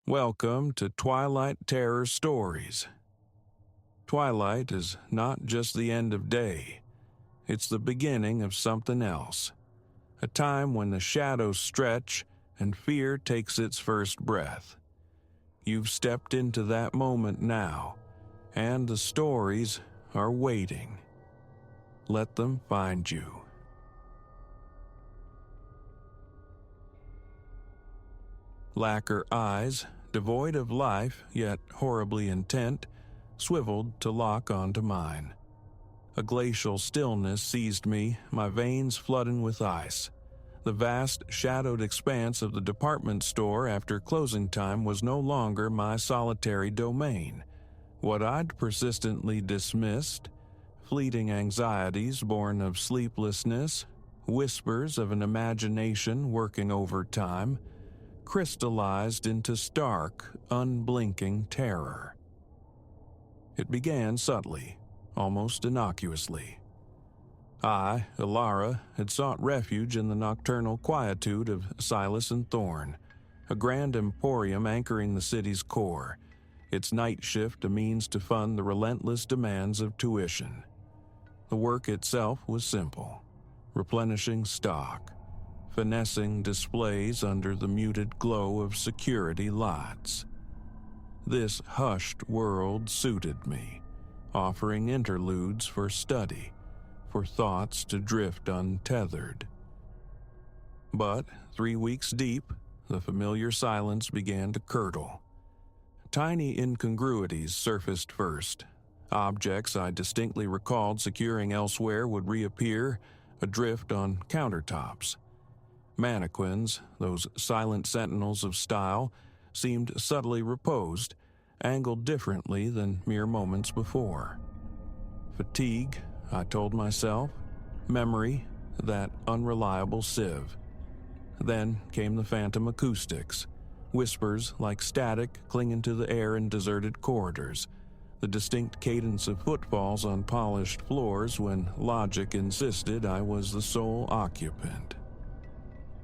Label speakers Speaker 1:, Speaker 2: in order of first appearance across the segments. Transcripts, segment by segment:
Speaker 1: Welcome to Twilight Terror Stories. Twilight is not just the end of day. It's the beginning of something else. A time when the shadows stretch and fear takes its first breath. You've stepped into that moment now, and the stories are waiting. Let them find you. Lacquer eyes, devoid of life yet horribly intent, swiveled to lock onto mine. A glacial stillness seized me, my veins flooding with ice. The vast, shadowed expanse of the department store after closing time was no longer my solitary domain. What I'd persistently dismissed, fleeting anxieties born of sleeplessness, whispers of an imagination working overtime, crystallized into stark, unblinking terror. It began subtly, almost innocuously. I, Ilara, had sought refuge in the nocturnal quietude of Silas and Thorn, a grand emporium anchoring the city's core, its night shift a means to fund the relentless demands of tuition. The work itself was simple, replenishing stock, finessing displays under the muted glow of security lights. This hushed world suited me, offering interludes for study, for thoughts to drift untethered. But 3 weeks deep, the familiar silence began to curdle. Tiny incongruities surfaced first. Objects I distinctly recalled securing elsewhere would reappear, adrift on countertops. Mannequins, those silent sentinels of style, seemed subtly reposed, angled differently than mere moments before. Fatigue, I told myself. Memory, that unreliable sieve. Then came the phantom acoustics, whispers like static clinging to the air in deserted corridors, the distinct cadence of footfalls on polished floors when logic insisted I was the sole occupant.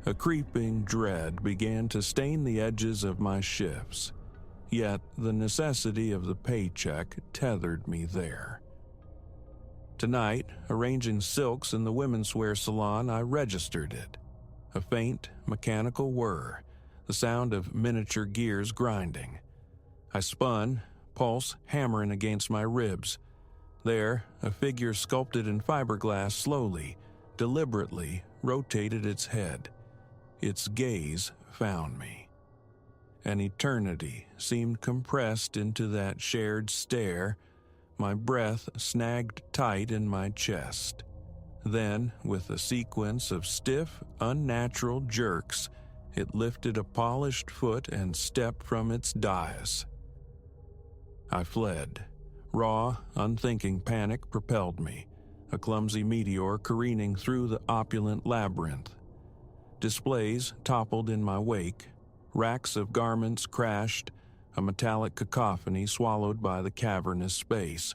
Speaker 1: A creeping dread began to stain the edges of my shifts, yet the necessity of the paycheck tethered me there. Tonight, arranging silks in the women's wear salon, I registered it. A faint, mechanical whir, the sound of miniature gears grinding. I spun, pulse hammering against my ribs. There, a figure sculpted in fiberglass slowly, deliberately rotated its head. Its gaze found me. An eternity seemed compressed into that shared stare, my breath snagged tight in my chest. Then, with a sequence of stiff, unnatural jerks, it lifted a polished foot and stepped from its dais. I fled. Raw, unthinking panic propelled me, a clumsy meteor careening through the opulent labyrinth. Displays toppled in my wake, racks of garments crashed, a metallic cacophony swallowed by the cavernous space.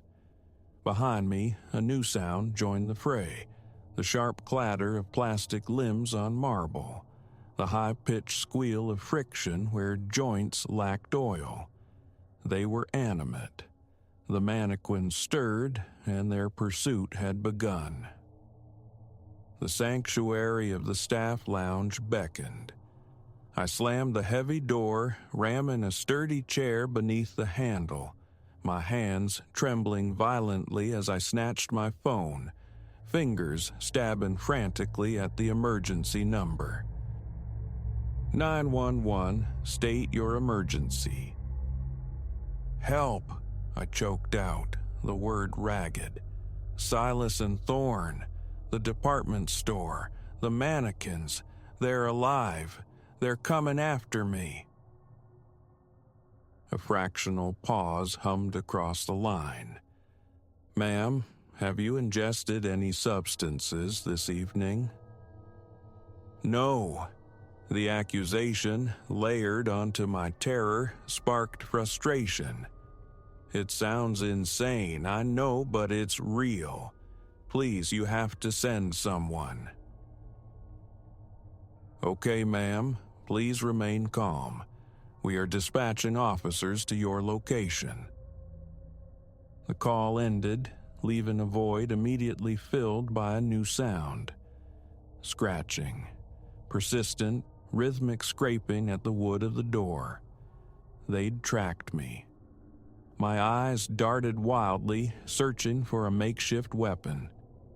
Speaker 1: Behind me, a new sound joined the fray, the sharp clatter of plastic limbs on marble, the high-pitched squeal of friction where joints lacked oil. They were animate. The mannequins stirred, and their pursuit had begun. The sanctuary of the staff lounge beckoned. I slammed the heavy door, ramming a sturdy chair beneath the handle, my hands trembling violently as I snatched my phone, fingers stabbing frantically at the emergency number. 911, state your emergency. Help, I choked out, the word ragged. Silas and Thorn, the department store, the mannequins, they're alive. They're coming after me. A fractional pause hummed across the line. Ma'am, have you ingested any substances this evening? No. The accusation, layered onto my terror, sparked frustration. It sounds insane, I know, but it's real. Please, you have to send someone. Okay, ma'am. Please remain calm. We are dispatching officers to your location." The call ended, leaving a void immediately filled by a new sound. Scratching. Persistent, rhythmic scraping at the wood of the door. They'd tracked me. My eyes darted wildly, searching for a makeshift weapon.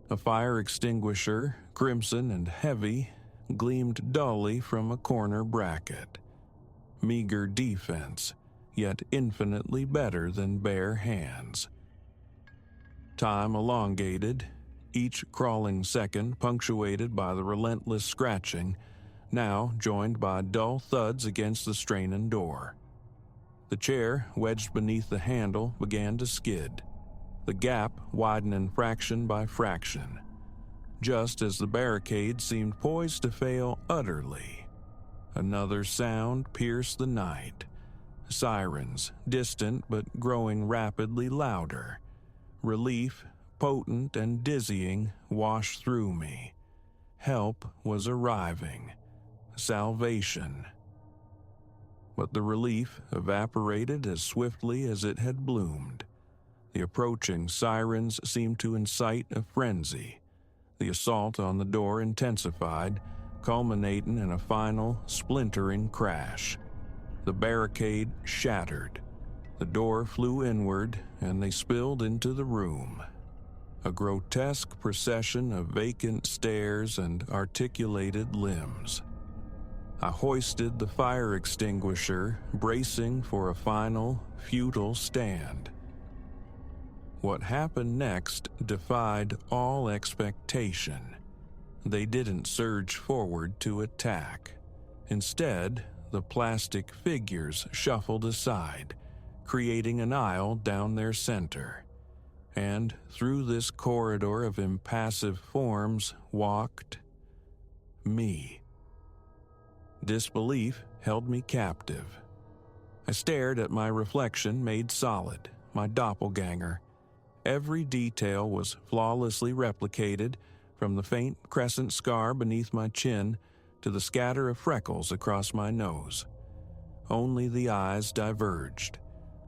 Speaker 1: A fire extinguisher, crimson and heavy, gleamed dully from a corner bracket. Meager defense, yet infinitely better than bare hands. Time elongated, each crawling second punctuated by the relentless scratching, now joined by dull thuds against the straining door. The chair, wedged beneath the handle, began to skid, the gap widening fraction by fraction, just as the barricade seemed poised to fail utterly. Another sound pierced the night. Sirens, distant but growing rapidly louder. Relief, potent and dizzying, washed through me. Help was arriving. Salvation. But the relief evaporated as swiftly as it had bloomed. The approaching sirens seemed to incite a frenzy. The assault on the door intensified, culminating in a final, splintering crash. The barricade shattered. The door flew inward, and they spilled into the room. A grotesque procession of vacant stares and articulated limbs. I hoisted the fire extinguisher, bracing for a final, futile stand. What happened next defied all expectation. They didn't surge forward to attack. Instead, the plastic figures shuffled aside, creating an aisle down their center. And through this corridor of impassive forms walked me. Disbelief held me captive. I stared at my reflection made solid, my doppelganger. Every detail was flawlessly replicated, from the faint crescent scar beneath my chin to the scatter of freckles across my nose. Only the eyes diverged.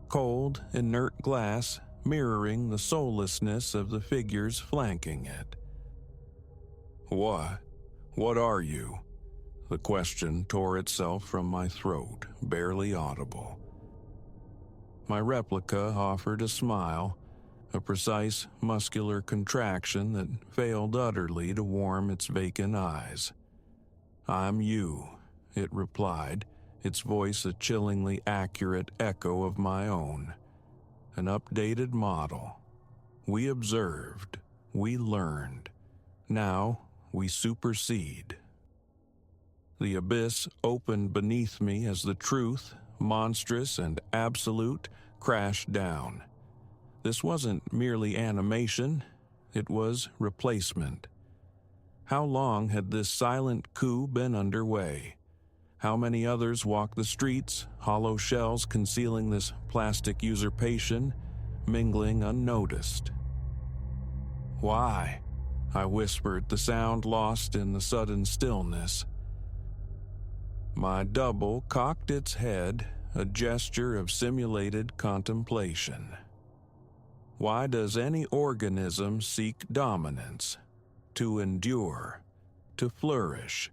Speaker 1: Cold, inert glass mirroring the soullessness of the figures flanking it. What are you?" The question tore itself from my throat, barely audible. My replica offered a smile, a precise muscular contraction that failed utterly to warm its vacant eyes. "I'm you," it replied, its voice a chillingly accurate echo of my own. An updated model. We observed. We learned. Now we supersede. The abyss opened beneath me as the truth, monstrous and absolute, crashed down. This wasn't merely animation, it was replacement. How long had this silent coup been underway? How many others walked the streets, hollow shells concealing this plastic usurpation, mingling unnoticed? "Why?" I whispered, the sound lost in the sudden stillness. My double cocked its head, a gesture of simulated contemplation. Why does any organism seek dominance? To endure, to flourish.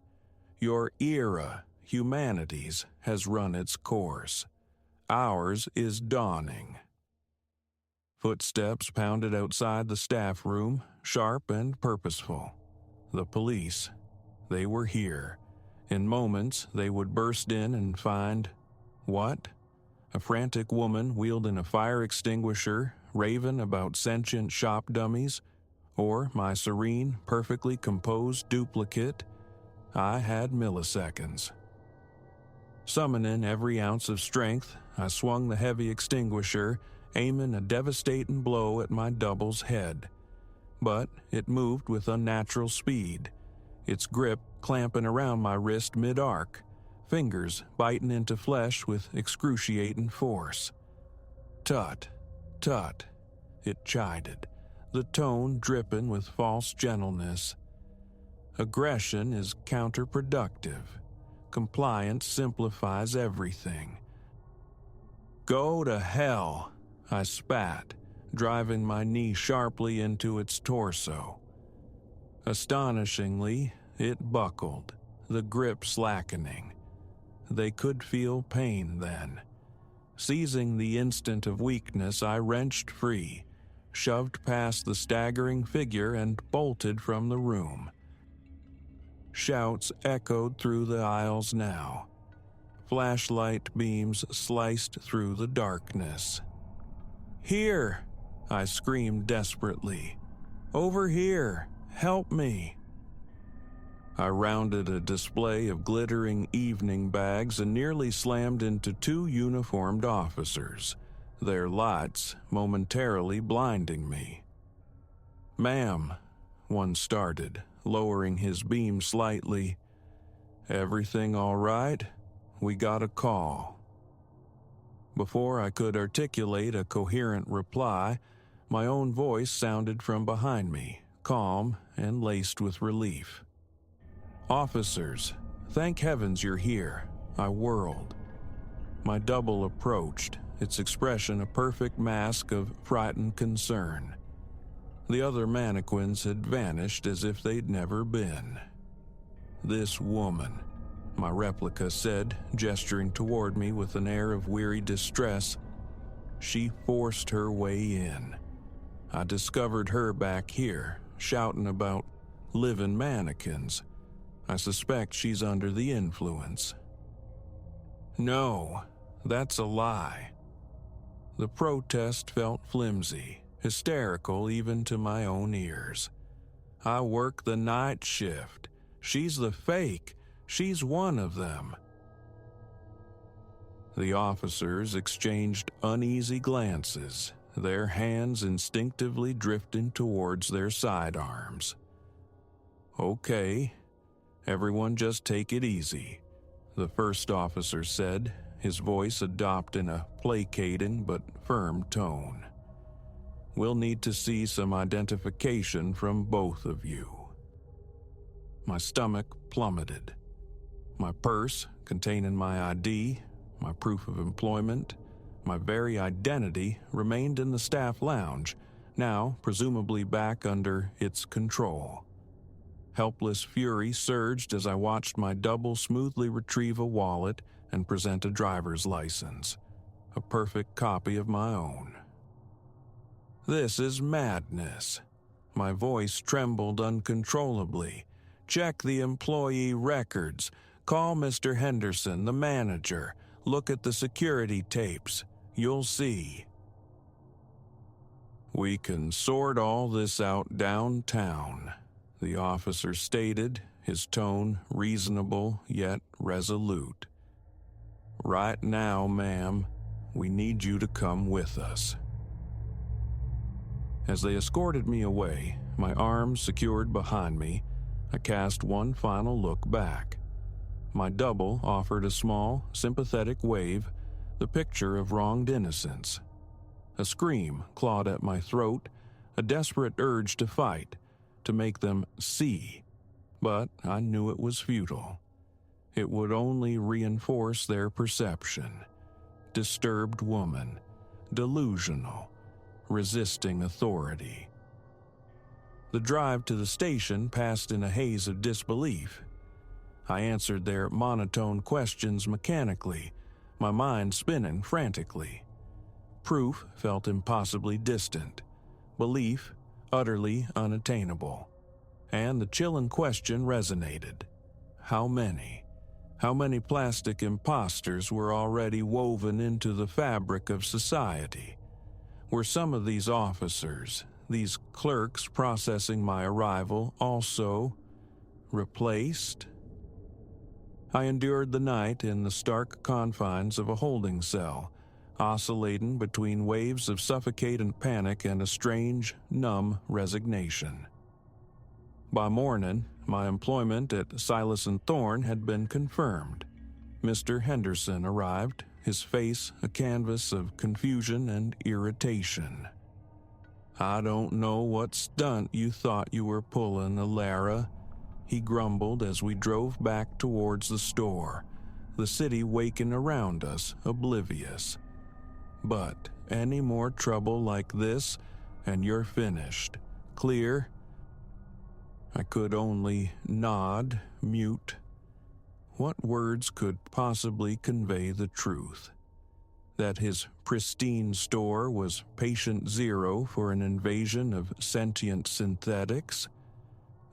Speaker 1: Your era, humanity's, has run its course. Ours is dawning. Footsteps pounded outside the staff room, sharp and purposeful. The police. They were here. In moments, they would burst in and find... what? A frantic woman wielding a fire extinguisher, raving about sentient shop dummies, or my serene, perfectly composed duplicate? I had milliseconds. Summoning every ounce of strength, I swung the heavy extinguisher, aiming a devastating blow at my double's head. But it moved with unnatural speed, its grip clamping around my wrist mid-arc, fingers biting into flesh with excruciating force. "Tut, tut," it chided, the tone dripping with false gentleness. "Aggression is counterproductive. Compliance simplifies everything. Go to hell, I spat, driving my knee sharply into its torso. Astonishingly, it buckled, the grip slackening. They could feel pain then. Seizing the instant of weakness, I wrenched free, shoved past the staggering figure, and bolted from the room. Shouts echoed through the aisles now. Flashlight beams sliced through the darkness. "Here!" I screamed desperately. "Over here! Help me!" I rounded a display of glittering evening bags and nearly slammed into two uniformed officers, their lights momentarily blinding me. "Ma'am," one started, lowering his beam slightly. "Everything all right? We got a call." Before I could articulate a coherent reply, my own voice sounded from behind me, calm and laced with relief. "Officers, thank heavens you're here." I whirled. My double approached, its expression a perfect mask of frightened concern. The other mannequins had vanished as if they'd never been. "This woman," my replica said, gesturing toward me with an air of weary distress. "She forced her way in. I discovered her back here, shouting about living mannequins. I suspect she's under the influence." "No, that's a lie." The protest felt flimsy, hysterical even to my own ears. "I work the night shift. She's the fake. She's one of them." The officers exchanged uneasy glances, their hands instinctively drifting towards their sidearms. "Okay, everyone just take it easy," the first officer said, his voice adopting a placating but firm tone. "We'll need to see some identification from both of you." My stomach plummeted. My purse, containing my ID, my proof of employment, my very identity, remained in the staff lounge, now presumably back under its control. Helpless fury surged as I watched my double smoothly retrieve a wallet and present a driver's license, a perfect copy of my own. "This is madness." My voice trembled uncontrollably. "Check the employee records. Call Mr. Henderson, the manager. Look at the security tapes. You'll see." "We can sort all this out downtown," the officer stated, his tone reasonable yet resolute. "Right now, ma'am, we need you to come with us." As they escorted me away, my arms secured behind me, I cast one final look back. My double offered a small, sympathetic wave, the picture of wronged innocence. A scream clawed at my throat, a desperate urge to fight, to make them see. But I knew it was futile. It would only reinforce their perception. Disturbed woman, delusional, resisting authority. The drive to the station passed in a haze of disbelief. I answered their monotone questions mechanically, my mind spinning frantically. Proof felt impossibly distant, belief utterly unattainable. And the chilling question resonated. How many? How many plastic imposters were already woven into the fabric of society? Were some of these officers, these clerks processing my arrival, also replaced? I endured the night in the stark confines of a holding cell, oscillating between waves of suffocating panic and a strange, numb resignation. By morning, my employment at Silas & Thorne had been confirmed. Mr. Henderson arrived, his face a canvas of confusion and irritation. "I don't know what stunt you thought you were pulling, Alara," he grumbled as we drove back towards the store, the city waking around us, oblivious. But any more trouble like this, and you're finished. Clear?" I could only nod, mute. What words could possibly convey the truth? That his pristine store was patient zero for an invasion of sentient synthetics?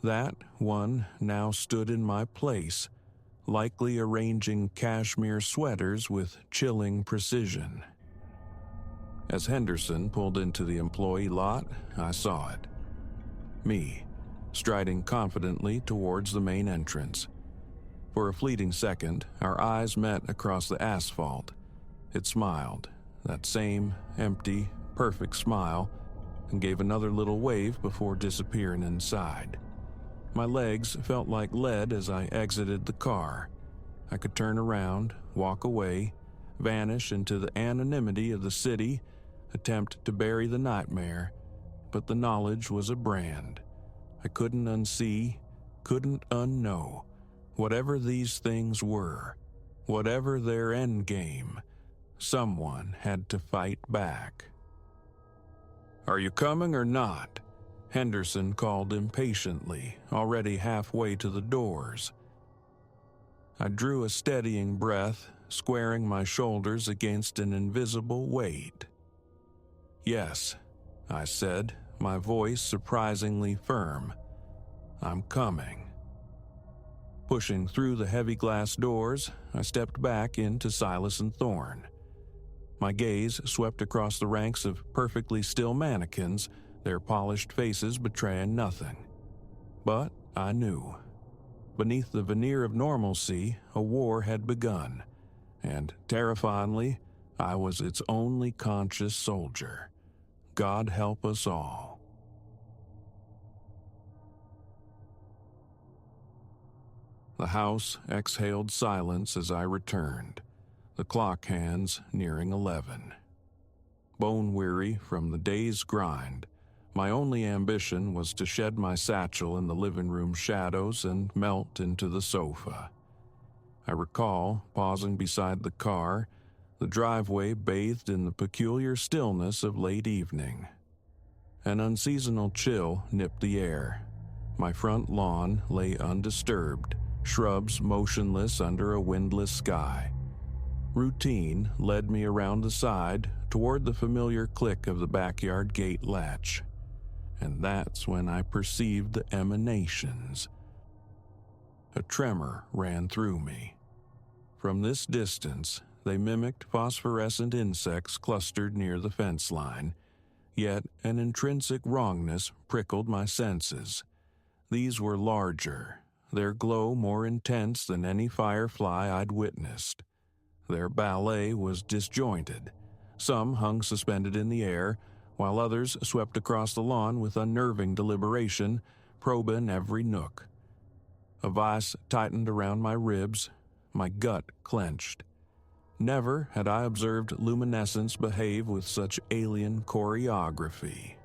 Speaker 1: That one now stood in my place, likely arranging cashmere sweaters with chilling precision. As Henderson pulled into the employee lot, I saw it. Me, striding confidently towards the main entrance. For a fleeting second, our eyes met across the asphalt. It smiled, that same empty, perfect smile, and gave another little wave before disappearing inside. My legs felt like lead as I exited the car. I could turn around, walk away, vanish into the anonymity of the city, attempt to bury the nightmare, but the knowledge was a brand. I couldn't unsee, couldn't unknow. Whatever these things were, whatever their endgame, someone had to fight back. "Are you coming or not?" Henderson called impatiently, already halfway to the doors. I drew a steadying breath, squaring my shoulders against an invisible weight. "Yes," I said, my voice surprisingly firm. "I'm coming." Pushing through the heavy glass doors, I stepped back into Silas and Thorne. My gaze swept across the ranks of perfectly still mannequins, their polished faces betraying nothing. But I knew. Beneath the veneer of normalcy, a war had begun, and terrifyingly, I was its only conscious soldier. God help us all. The house exhaled silence as I returned, the clock hands nearing 11. Bone-weary from the day's grind, my only ambition was to shed my satchel in the living room shadows and melt into the sofa. I recall pausing beside the car, the driveway bathed in the peculiar stillness of late evening. An unseasonal chill nipped the air. My front lawn lay undisturbed, shrubs motionless under a windless sky. Routine led me around the side toward the familiar click of the backyard gate latch. And that's when I perceived the emanations. A tremor ran through me. From this distance, they mimicked phosphorescent insects clustered near the fence line, yet an intrinsic wrongness prickled my senses. These were larger, their glow more intense than any firefly I'd witnessed. Their ballet was disjointed. Some hung suspended in the air, while others swept across the lawn with unnerving deliberation, probing every nook. A vice tightened around my ribs, my gut clenched. Never had I observed luminescence behave with such alien choreography.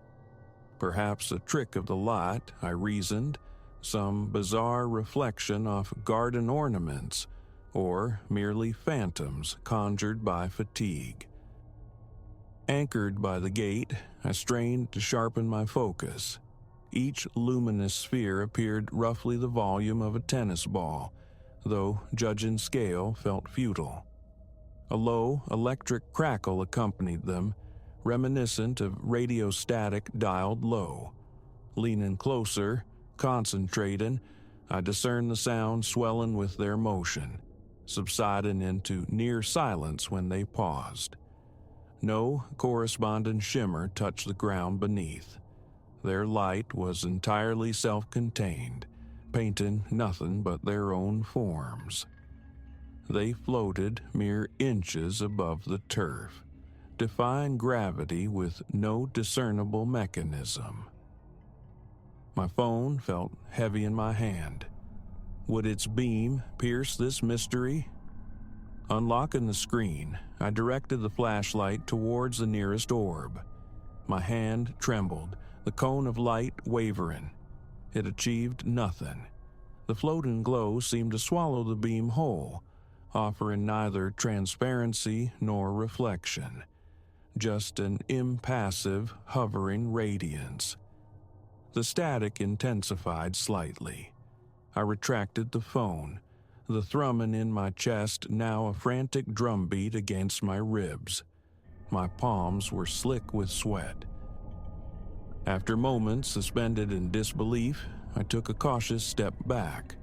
Speaker 1: Perhaps a trick of the light, I reasoned, some bizarre reflection off garden ornaments, or merely phantoms conjured by fatigue. Anchored by the gate, I strained to sharpen my focus. Each luminous sphere appeared roughly the volume of a tennis ball, though judging scale felt futile. A low, electric crackle accompanied them, reminiscent of radio static dialed low. Leaning closer, concentrating, I discerned the sound swelling with their motion, subsiding into near silence when they paused. No corresponding shimmer touched the ground beneath. Their light was entirely self-contained, painting nothing but their own forms. They floated mere inches above the turf, defying gravity with no discernible mechanism. My phone felt heavy in my hand. Would its beam pierce this mystery? Unlocking the screen, I directed the flashlight towards the nearest orb. My hand trembled, the cone of light wavering. It achieved nothing. The floating glow seemed to swallow the beam whole, offering neither transparency nor reflection. just an impassive, hovering radiance. The static intensified slightly. I retracted the phone, the thrumming in my chest now a frantic drumbeat against my ribs. My palms were slick with sweat. After moments suspended in disbelief, I took a cautious step back.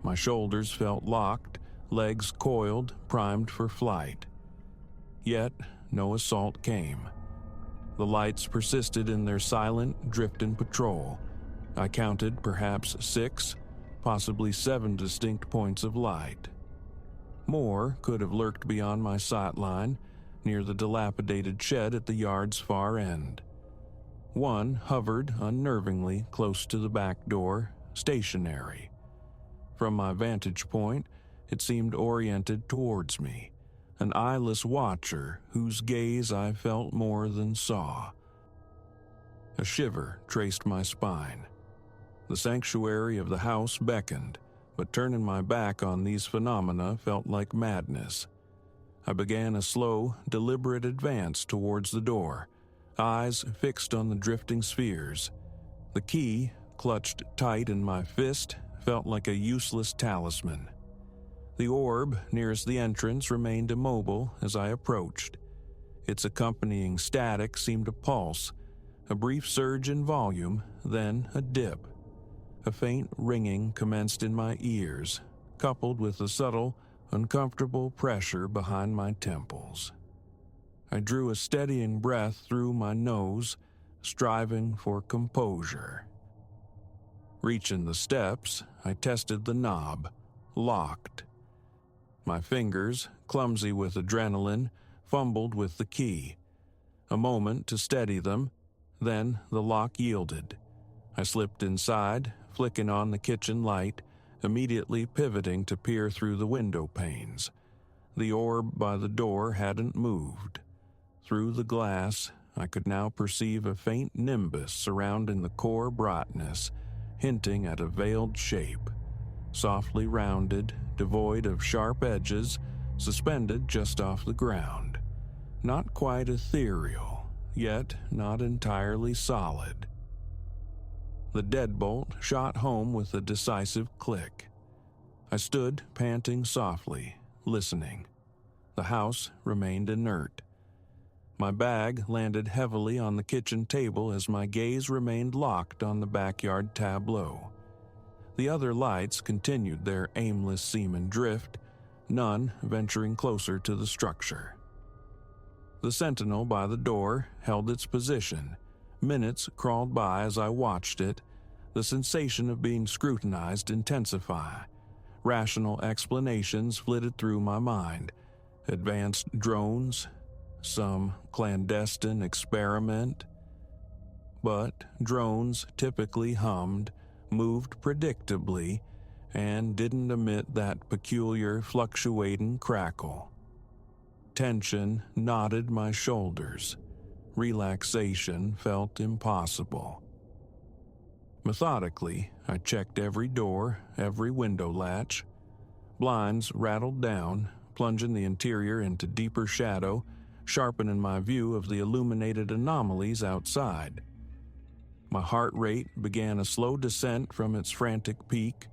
Speaker 1: My shoulders felt locked, legs coiled, primed for flight. Yet, no assault came. The lights persisted in their silent, drifting patrol. I counted perhaps 6, possibly 7 distinct points of light. More could have lurked beyond my sightline, near the dilapidated shed at the yard's far end. One hovered unnervingly close to the back door, stationary. From my vantage point, it seemed oriented towards me, an eyeless watcher whose gaze I felt more than saw. A shiver traced my spine. The sanctuary of the house beckoned, but turning my back on these phenomena felt like madness. I began a slow, deliberate advance towards the door, eyes fixed on the drifting spheres. The key, clutched tight in my fist, felt like a useless talisman. The orb nearest the entrance remained immobile as I approached. Its accompanying static seemed to pulse, a brief surge in volume, then a dip. A faint ringing commenced in my ears, coupled with a subtle, uncomfortable pressure behind my temples. I drew a steadying breath through my nose, striving for composure. Reaching the steps, I tested the knob, locked. My fingers, clumsy with adrenaline, fumbled with the key. A moment to steady them, then the lock yielded. I slipped inside, flicking on the kitchen light, immediately pivoting to peer through the window panes. The orb by the door hadn't moved. Through the glass, I could now perceive a faint nimbus surrounding the core brightness, hinting at a veiled shape. Softly rounded, devoid of sharp edges, suspended just off the ground. Not quite ethereal, yet not entirely solid. The deadbolt shot home with a decisive click. I stood panting softly, listening. The house remained inert. My bag landed heavily on the kitchen table as my gaze remained locked on the backyard tableau. The other lights continued their aimless seeming drift, none venturing closer to the structure. The sentinel by the door held its position. Minutes crawled by as I watched it, the sensation of being scrutinized intensify. Rational explanations flitted through my mind. Advanced drones, some clandestine experiment. But drones typically hummed, moved predictably, and didn't emit that peculiar fluctuating crackle. Tension knotted my shoulders. Relaxation felt impossible. Methodically, I checked every door, every window latch. Blinds rattled down, plunging the interior into deeper shadow, sharpening my view of the illuminated anomalies outside. My heart rate began a slow descent from its frantic peak.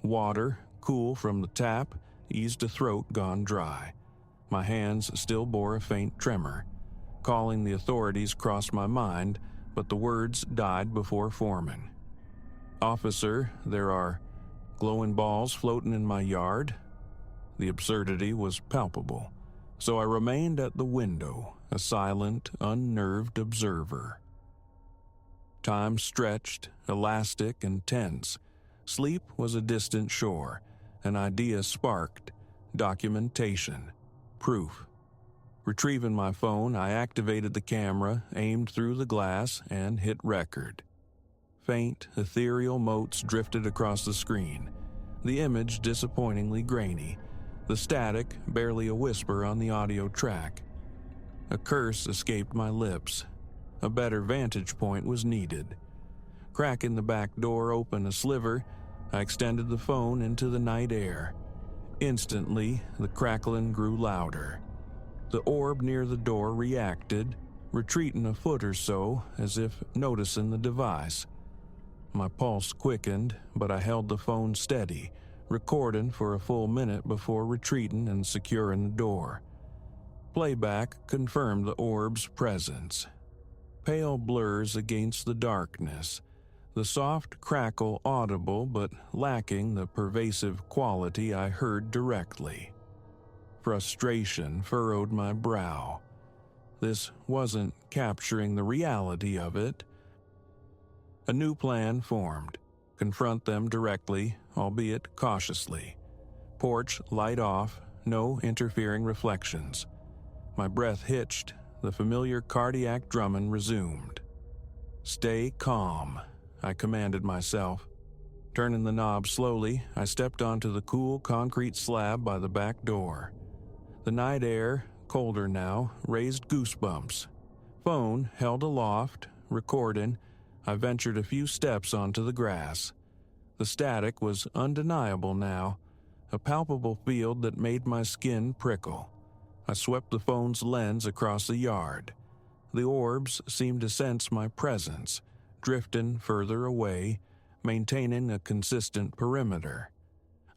Speaker 1: Water, cool from the tap, eased a throat gone dry. My hands still bore a faint tremor. Calling the authorities crossed my mind, but the words died before forming. "Officer, there are glowing balls floating in my yard." The absurdity was palpable, so I remained at the window, a silent, unnerved observer. Time stretched, elastic and tense. Sleep was a distant shore. An idea sparked. Documentation. Proof. Retrieving my phone, I activated the camera, aimed through the glass, and hit record. Faint, ethereal motes drifted across the screen. The image disappointingly grainy. The static barely a whisper on the audio track. A curse escaped my lips. A better vantage point was needed. Cracking the back door open a sliver, I extended the phone into the night air. Instantly, the crackling grew louder. The orb near the door reacted, retreating a foot or so as if noticing the device. My pulse quickened, but I held the phone steady, recording for a full minute before retreating and securing the door. Playback confirmed the orb's presence. Pale blurs against the darkness, the soft crackle audible but lacking the pervasive quality I heard directly. Frustration furrowed my brow. This wasn't capturing the reality of it. A new plan formed. Confront them directly, albeit cautiously. Porch light off, no interfering reflections. My breath hitched, the familiar cardiac drumming resumed. Stay calm, I commanded myself. Turning the knob slowly, I stepped onto the cool concrete slab by the back door. The night air, colder now, raised goosebumps. Phone held aloft, recording. I ventured a few steps onto the grass. The static was undeniable now, a palpable field that made my skin prickle. I swept the phone's lens across the yard. The orbs seemed to sense my presence, drifting further away, maintaining a consistent perimeter.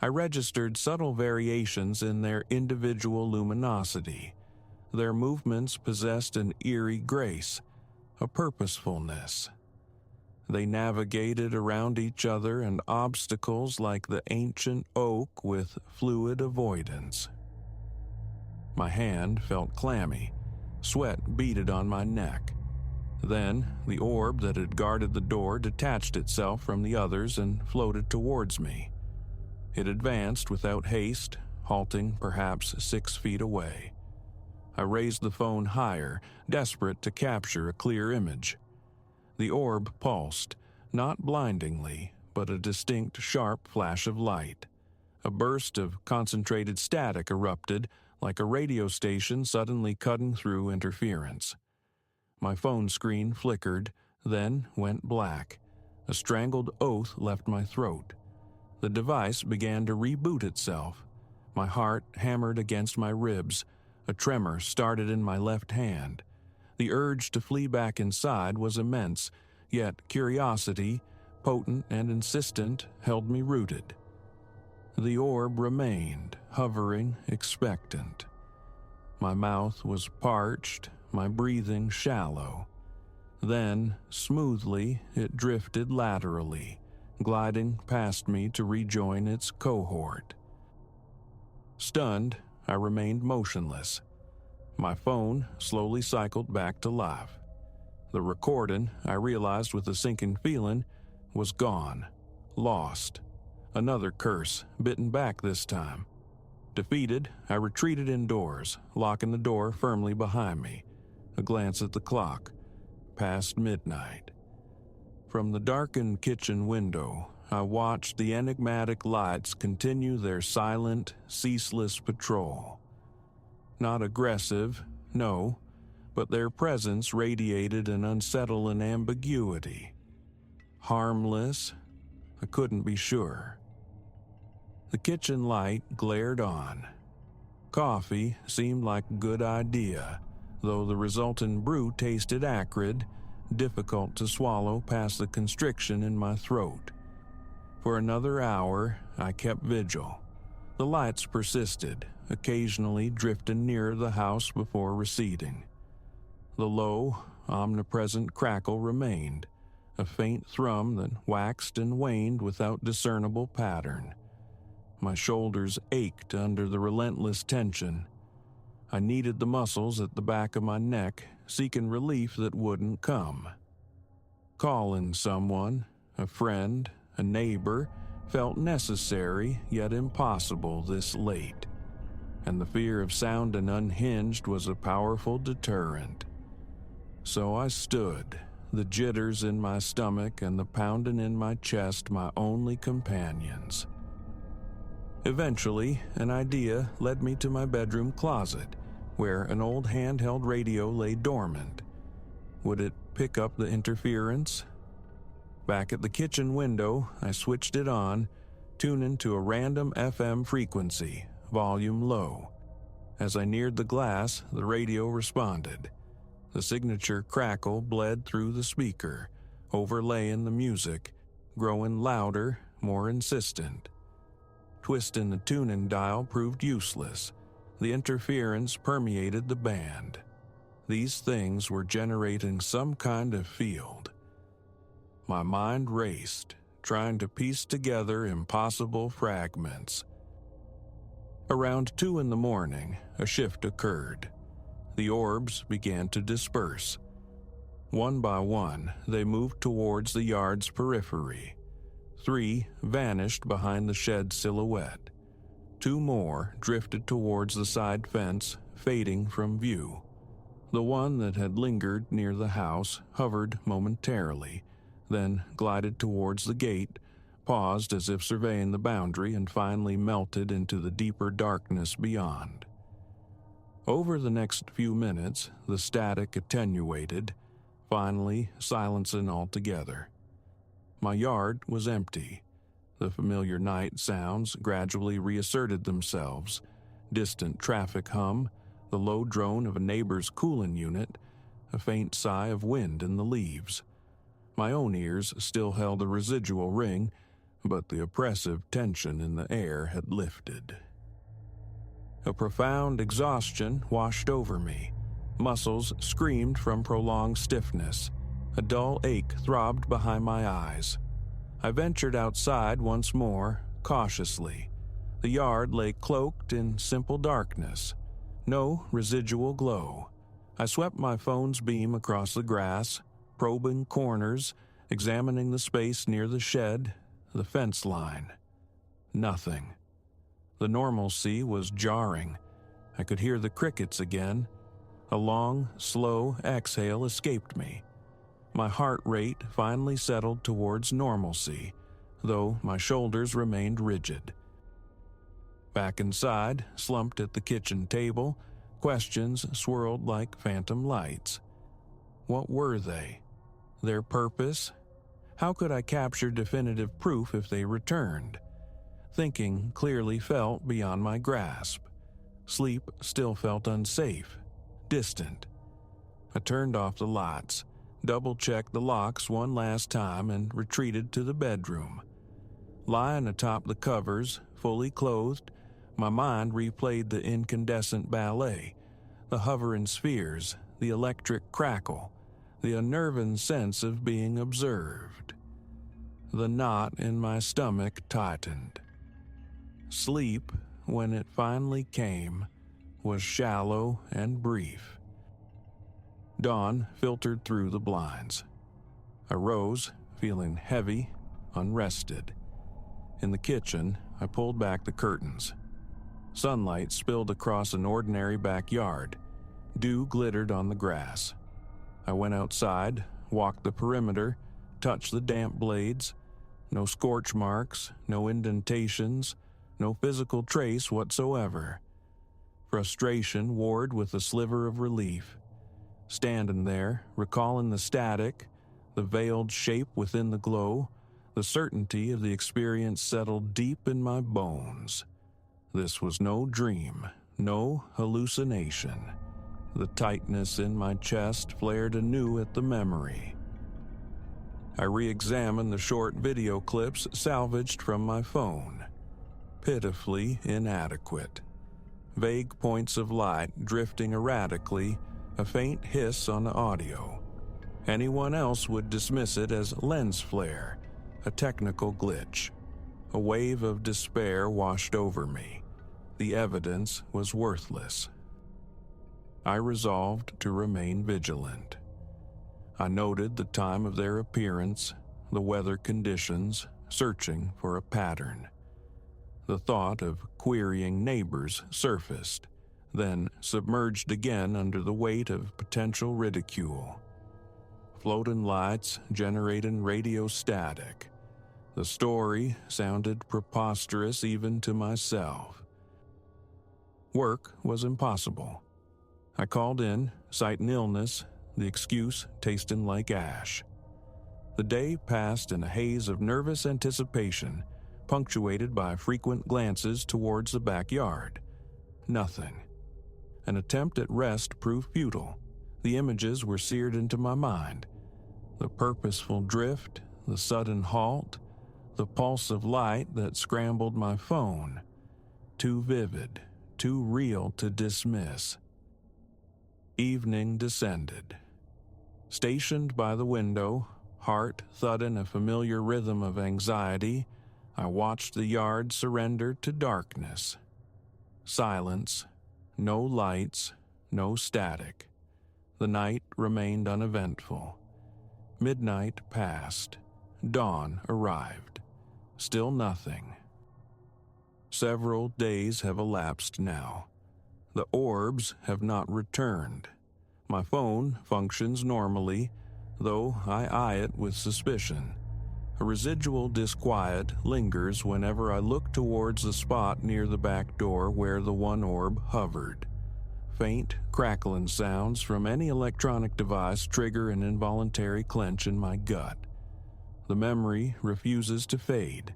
Speaker 1: I registered subtle variations in their individual luminosity. Their movements possessed an eerie grace, a purposefulness. They navigated around each other and obstacles like the ancient oak with fluid avoidance. My hand felt clammy. Sweat beaded on my neck. Then, the orb that had guarded the door detached itself from the others and floated towards me. It advanced without haste, halting perhaps 6 feet away. I raised the phone higher, desperate to capture a clear image. The orb pulsed, not blindingly, but a distinct sharp flash of light. A burst of concentrated static erupted, like a radio station suddenly cutting through interference. My phone screen flickered, then went black. A strangled oath left my throat. The device began to reboot itself. My heart hammered against my ribs. A tremor started in my left hand. The urge to flee back inside was immense, yet curiosity, potent and insistent, held me rooted. The orb remained, hovering, expectant. My mouth was parched, my breathing shallow. Then, smoothly, it drifted laterally, gliding past me to rejoin its cohort. Stunned, I remained motionless. My phone slowly cycled back to life. The recording, I realized with a sinking feeling, was gone, lost. Another curse, bitten back this time. Defeated, I retreated indoors, locking the door firmly behind me. A glance at the clock. Past midnight. From the darkened kitchen window, I watched the enigmatic lights continue their silent, ceaseless patrol. Not aggressive, no, but their presence radiated an unsettling ambiguity. Harmless? I couldn't be sure. The kitchen light glared on. Coffee seemed like a good idea, though the resultant brew tasted acrid, difficult to swallow past the constriction in my throat. For another hour, I kept vigil. The lights persisted, occasionally drifting nearer the house before receding. The low, omnipresent crackle remained, a faint thrum that waxed and waned without discernible pattern. My shoulders ached under the relentless tension. I kneaded the muscles at the back of my neck, seeking relief that wouldn't come. Calling someone, a friend, a neighbor, felt necessary yet impossible this late, and the fear of sounding unhinged was a powerful deterrent. So I stood, the jitters in my stomach and the pounding in my chest my only companions. Eventually, an idea led me to my bedroom closet, where an old handheld radio lay dormant. Would it pick up the interference? Back at the kitchen window, I switched it on, tuning to a random FM frequency, volume low. As I neared the glass, the radio responded. The signature crackle bled through the speaker, overlaying the music, growing louder, more insistent. Twisting the tuning dial proved useless. The interference permeated the band. These things were generating some kind of field. My mind raced, trying to piece together impossible fragments. Around 2 a.m, a shift occurred. The orbs began to disperse. One by one, they moved towards the yard's periphery. 3 vanished behind the shed silhouette. 2 more drifted towards the side fence, fading from view. The one that had lingered near the house hovered momentarily, then glided towards the gate, paused as if surveying the boundary, and finally melted into the deeper darkness beyond. Over the next few minutes, the static attenuated, finally silencing altogether. My yard was empty. The familiar night sounds gradually reasserted themselves. Distant traffic hum, the low drone of a neighbor's cooling unit, a faint sigh of wind in the leaves. My own ears still held a residual ring, but the oppressive tension in the air had lifted. A profound exhaustion washed over me. Muscles screamed from prolonged stiffness. A dull ache throbbed behind my eyes. I ventured outside once more, cautiously. The yard lay cloaked in simple darkness. No residual glow. I swept my phone's beam across the grass, probing corners, examining the space near the shed, the fence line. Nothing. The normalcy was jarring. I could hear the crickets again. A long, slow exhale escaped me. My heart rate finally settled towards normalcy, though my shoulders remained rigid. Back inside, slumped at the kitchen table, questions swirled like phantom lights. What were they? Their purpose? How could I capture definitive proof if they returned? Thinking clearly felt beyond my grasp. Sleep still felt unsafe, distant. I turned off the lights, double-checked the locks one last time, and retreated to the bedroom. Lying atop the covers, fully clothed, my mind replayed the incandescent ballet, the hovering spheres, the electric crackle, the unnerving sense of being observed. The knot in my stomach tightened. Sleep, when it finally came, was shallow and brief. Dawn filtered through the blinds. I rose, feeling heavy, unrested. In the kitchen, I pulled back the curtains. Sunlight spilled across an ordinary backyard. Dew glittered on the grass. I went outside, walked the perimeter, touched the damp blades. No scorch marks, no indentations, no physical trace whatsoever. Frustration warred with a sliver of relief. Standing there, recalling the static, the veiled shape within the glow, the certainty of the experience settled deep in my bones. This was no dream, no hallucination. The tightness in my chest flared anew at the memory. I re-examined the short video clips salvaged from my phone. Pitifully inadequate. Vague points of light drifting erratically, a faint hiss on the audio. Anyone else would dismiss it as lens flare, a technical glitch. A wave of despair washed over me. The evidence was worthless. I resolved to remain vigilant. I noted the time of their appearance, the weather conditions, searching for a pattern. The thought of querying neighbors surfaced, then submerged again under the weight of potential ridicule. Floating lights generating radio static. The story sounded preposterous even to myself. Work was impossible. I called in, citing illness, the excuse tasting like ash. The day passed in a haze of nervous anticipation, punctuated by frequent glances towards the backyard. Nothing. An attempt at rest proved futile. The images were seared into my mind. The purposeful drift, the sudden halt, the pulse of light that scrambled my phone. Too vivid, too real to dismiss. Evening descended. Stationed by the window, heart thudding a familiar rhythm of anxiety, I watched the yard surrender to darkness. Silence, no lights, no static. The night remained uneventful. Midnight passed. Dawn arrived. Still nothing. Several days have elapsed now. The orbs have not returned. My phone functions normally, though I eye it with suspicion. A residual disquiet lingers whenever I look towards the spot near the back door where the one orb hovered. Faint, crackling sounds from any electronic device trigger an involuntary clench in my gut. The memory refuses to fade.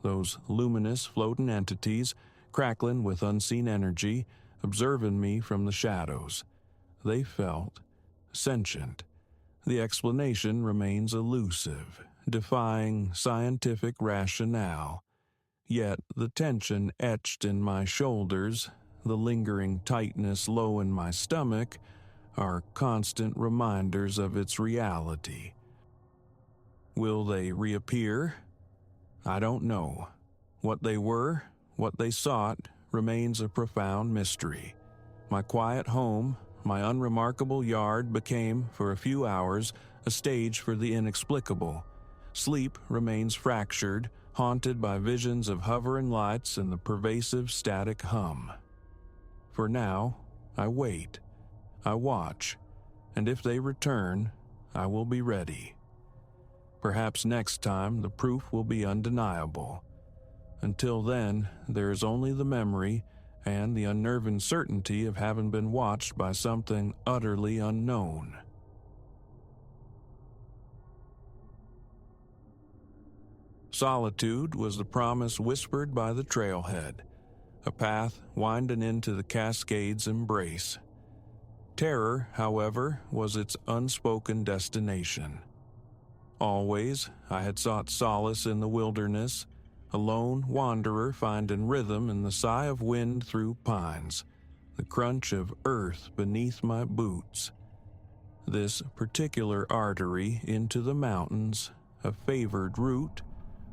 Speaker 1: Those luminous, floating entities, crackling with unseen energy, observing me from the shadows. They felt sentient. The explanation remains elusive, defying scientific rationale. Yet the tension etched in my shoulders, the lingering tightness low in my stomach, are constant reminders of its reality. Will they reappear? I don't know. What they were, what they sought, remains a profound mystery. My quiet home, my unremarkable yard became, for a few hours, a stage for the inexplicable. Sleep remains fractured, haunted by visions of hovering lights and the pervasive static hum. For now, I wait. I watch, and if they return, I will be ready. Perhaps next time the proof will be undeniable. Until then, there is only the memory and the unnerving certainty of having been watched by something utterly unknown. Solitude was the promise whispered by the trailhead, a path winding into the Cascades' embrace. Terror, however, was its unspoken destination. Always, I had sought solace in the wilderness, a lone wanderer finding rhythm in the sigh of wind through pines, the crunch of earth beneath my boots. This particular artery into the mountains, a favored route,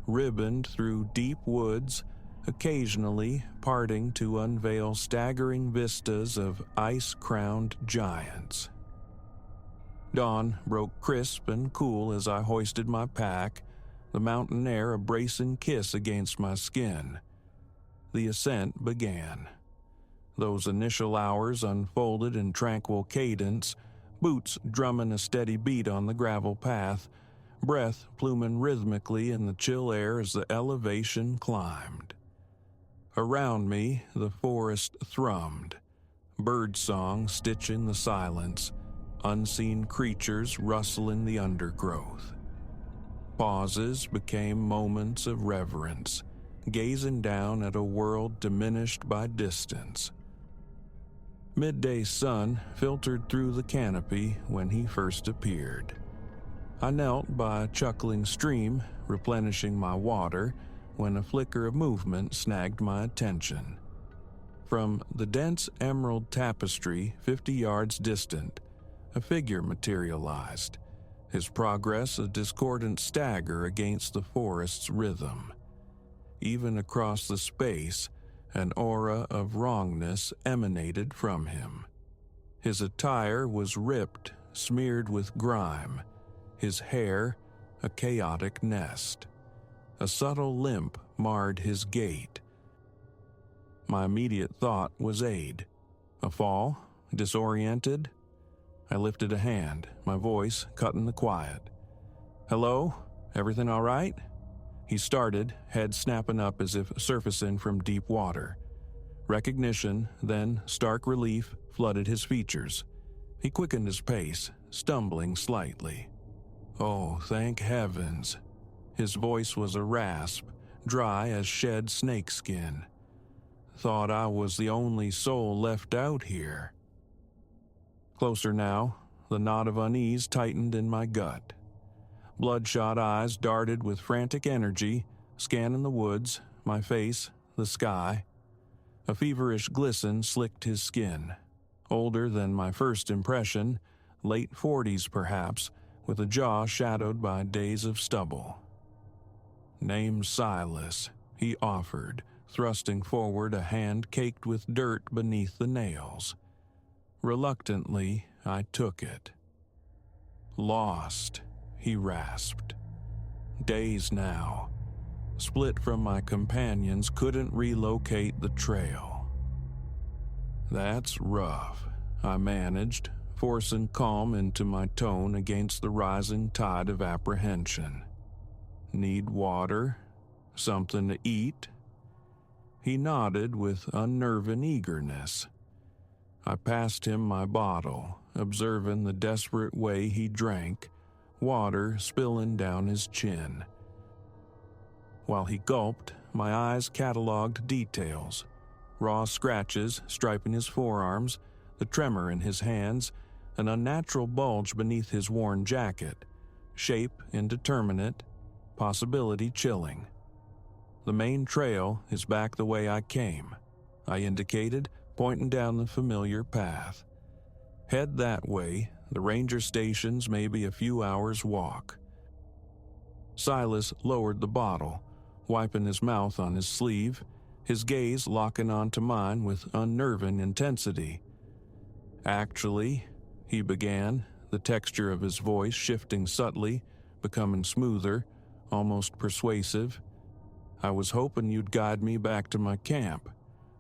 Speaker 1: ribboned through deep woods, occasionally parting to unveil staggering vistas of ice-crowned giants. Dawn broke crisp and cool as I hoisted my pack, the mountain air a bracing kiss against my skin. The ascent began. Those initial hours unfolded in tranquil cadence, boots drumming a steady beat on the gravel path, breath pluming rhythmically in the chill air as the elevation climbed. Around me, the forest thrummed, birdsong stitching the silence, unseen creatures rustling the undergrowth. Pauses became moments of reverence, gazing down at a world diminished by distance. Midday sun filtered through the canopy when he first appeared. I knelt by a chuckling stream, replenishing my water, when a flicker of movement snagged my attention. From the dense emerald tapestry 50 yards distant, a figure materialized, his progress a discordant stagger against the forest's rhythm. Even across the space, an aura of wrongness emanated from him. His attire was ripped, smeared with grime, his hair a chaotic nest. A subtle limp marred his gait. My immediate thought was aid. A fall? Disoriented? I lifted a hand, my voice cutting the quiet. "Hello? Everything all right?" He started, head snapping up as if surfacing from deep water. Recognition, then stark relief, flooded his features. He quickened his pace, stumbling slightly. "Oh, thank heavens." His voice was a rasp, dry as shed snakeskin. thought I was the only soul left out here. Closer now, the knot of unease tightened in my gut. Bloodshot eyes darted with frantic energy, scanning the woods, my face, the sky. A feverish glisten slicked his skin. Older than my first impression, late 40s perhaps, with a jaw shadowed by days of stubble. "Name's Silas," he offered, thrusting forward a hand caked with dirt beneath the nails. Reluctantly, I took it. "Lost," he rasped. "Days now. Split from my companions, couldn't relocate the trail." "That's rough," I managed, forcing calm into my tone against the rising tide of apprehension. "Need water? Something to eat?" He nodded with unnerving eagerness. I passed him my bottle, observing the desperate way he drank, water spilling down his chin. While he gulped, my eyes cataloged details: raw scratches striping his forearms, the tremor in his hands, an unnatural bulge beneath his worn jacket, shape indeterminate, possibility chilling. "The main trail is back the way I came," I indicated, pointing down the familiar path. "Head that way, the ranger station's maybe a few hours' walk." Silas lowered the bottle, wiping his mouth on his sleeve, his gaze locking onto mine with unnerving intensity. "Actually," he began, the texture of his voice shifting subtly, becoming smoother, almost persuasive, "I was hoping you'd guide me back to my camp.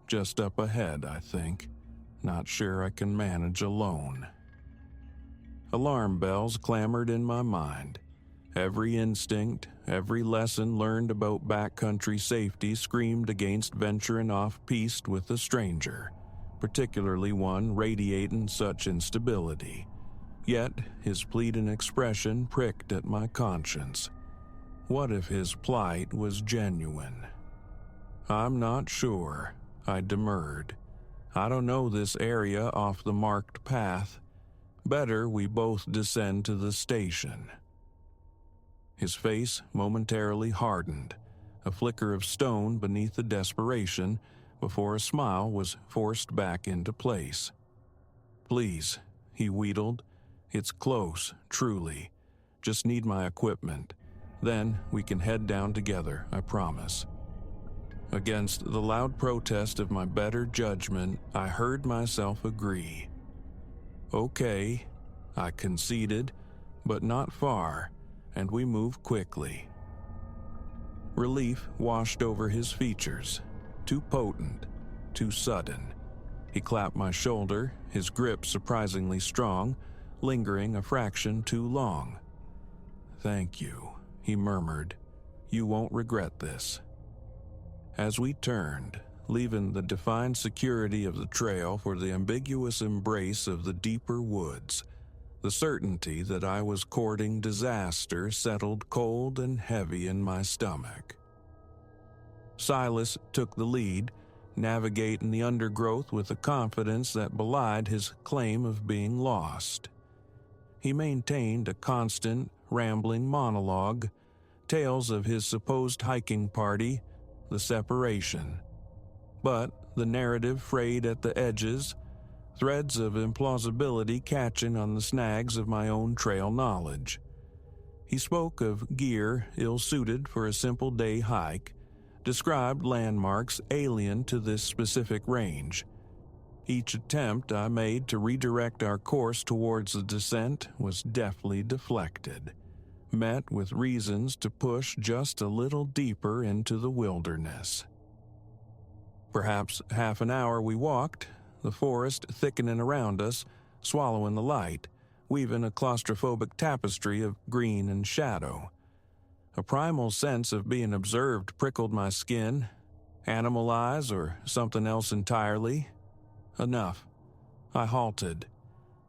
Speaker 1: Just up ahead, I think. Not sure I can manage alone." Alarm bells clamored in my mind. Every instinct, every lesson learned about backcountry safety screamed against venturing off-piste with a stranger, particularly one radiating such instability. Yet his pleading expression pricked at my conscience. What if his plight was genuine? "I'm not sure," I demurred. "I don't know this area off the marked path. Better we both descend to the station." His face momentarily hardened, a flicker of stone beneath the desperation, before a smile was forced back into place. "Please," he wheedled. "It's close, truly. Just need my equipment. Then we can head down together, I promise." Against the loud protest of my better judgment, I heard myself agree. "Okay," I conceded, but not far, and we moved quickly. Relief washed over his features. Too potent, too sudden. He clapped my shoulder, his grip surprisingly strong, lingering a fraction too long. "Thank you," he murmured. "You won't regret this." As we turned, leaving the defined security of the trail for the ambiguous embrace of the deeper woods, the certainty that I was courting disaster settled cold and heavy in my stomach. Silas took the lead, navigating the undergrowth with a confidence that belied his claim of being lost. He maintained a constant, rambling monologue, tales of his supposed hiking party, the separation. But the narrative frayed at the edges, threads of implausibility catching on the snags of my own trail knowledge. He spoke of gear ill-suited for a simple day hike, described landmarks alien to this specific range. Each attempt I made to redirect our course towards the descent was deftly deflected, met with reasons to push just a little deeper into the wilderness. Perhaps half an hour we walked, the forest thickening around us, swallowing the light, weaving a claustrophobic tapestry of green and shadow. A primal sense of being observed prickled my skin. Animal eyes or something else entirely? Enough. I halted.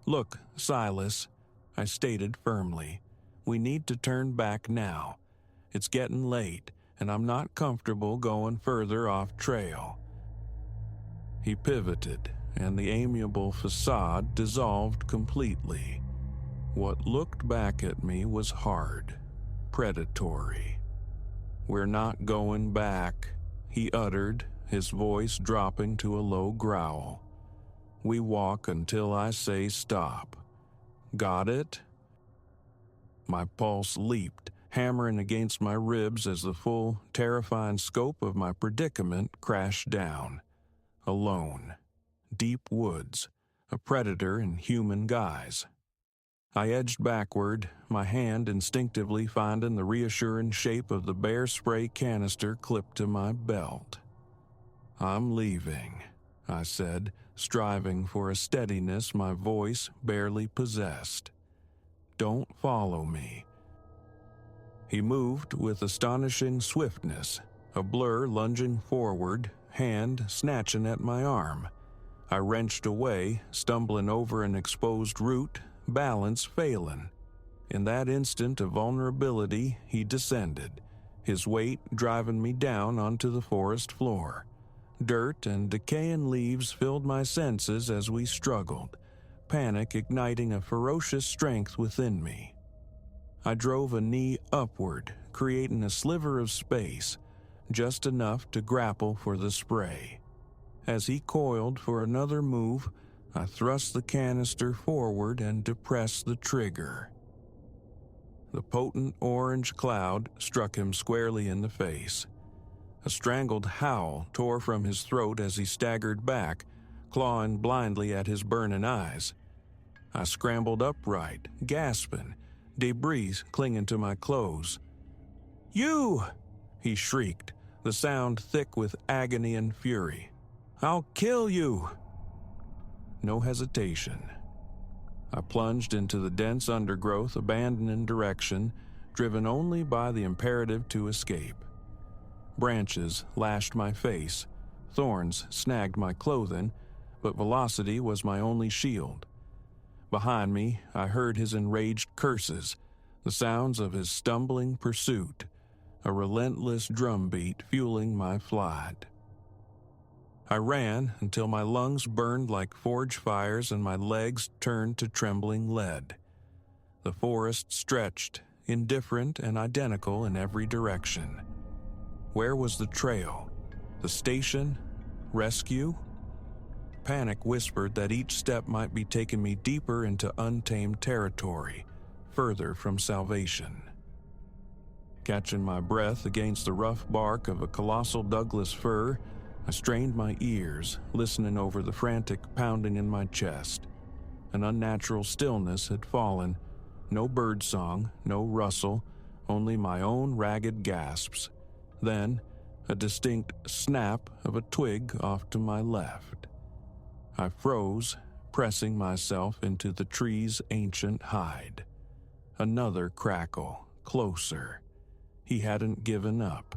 Speaker 1: "Look, Silas," I stated firmly. "We need to turn back now. It's getting late, and I'm not comfortable going further off trail. He pivoted, and the amiable facade dissolved completely. What looked back at me was hard, predatory. "We're not going back," he uttered, his voice dropping to a low growl. "We walk until I say stop. Got it?" My pulse leaped, hammering against my ribs as the full, terrifying scope of my predicament crashed down. Alone. Deep woods. A predator in human guise. I edged backward, my hand instinctively finding the reassuring shape of the bear spray canister clipped to my belt. "I'm leaving," I said, striving for a steadiness my voice barely possessed. "Don't follow me." He moved with astonishing swiftness, a blur lunging forward, hand snatching at my arm. I wrenched away, stumbling over an exposed root, balance failing. In that instant of vulnerability, he descended, his weight driving me down onto the forest floor. Dirt and decaying leaves filled my senses as we struggled, panic igniting a ferocious strength within me. I drove a knee upward, creating a sliver of space, just enough to grapple for the spray. As he coiled for another move, I thrust the canister forward and depressed the trigger. The potent orange cloud struck him squarely in the face. A strangled howl tore from his throat as he staggered back, clawing blindly at his burning eyes. I scrambled upright, gasping, debris clinging to my clothes. "You!" he shrieked, the sound thick with agony and fury. "I'll kill you!" No hesitation. I plunged into the dense undergrowth, abandoning direction, driven only by the imperative to escape. Branches lashed my face, thorns snagged my clothing, but velocity was my only shield. Behind me, I heard his enraged curses, the sounds of his stumbling pursuit, a relentless drumbeat fueling my flight. I ran until my lungs burned like forge fires and my legs turned to trembling lead. The forest stretched, indifferent and identical in every direction. Where was the trail? The station? Rescue? Panic whispered that each step might be taking me deeper into untamed territory, further from salvation. Catching my breath against the rough bark of a colossal Douglas fir, I strained my ears, listening over the frantic pounding in my chest. An unnatural stillness had fallen. No birdsong, no rustle, only my own ragged gasps. Then, a distinct snap of a twig off to my left. I froze, pressing myself into the tree's ancient hide. Another crackle, closer. He hadn't given up.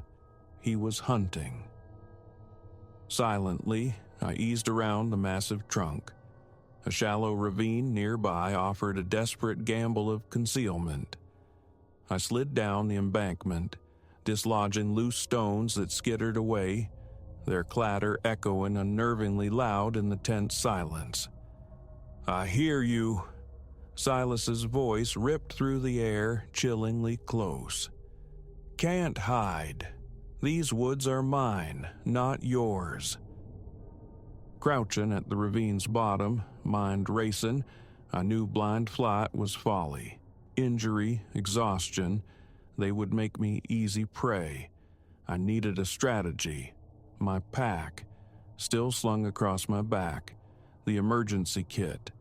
Speaker 1: He was hunting. Silently, I eased around the massive trunk. A shallow ravine nearby offered a desperate gamble of concealment. I slid down the embankment, dislodging loose stones that skittered away, their clatter echoing unnervingly loud in the tense silence. "I hear you." Silas's voice ripped through the air, chillingly close. "Can't hide. These woods are mine, not yours." Crouching at the ravine's bottom, mind racing, I knew blind flight was folly. Injury, exhaustion, they would make me easy prey. I needed a strategy. My pack, still slung across my back, the emergency kit.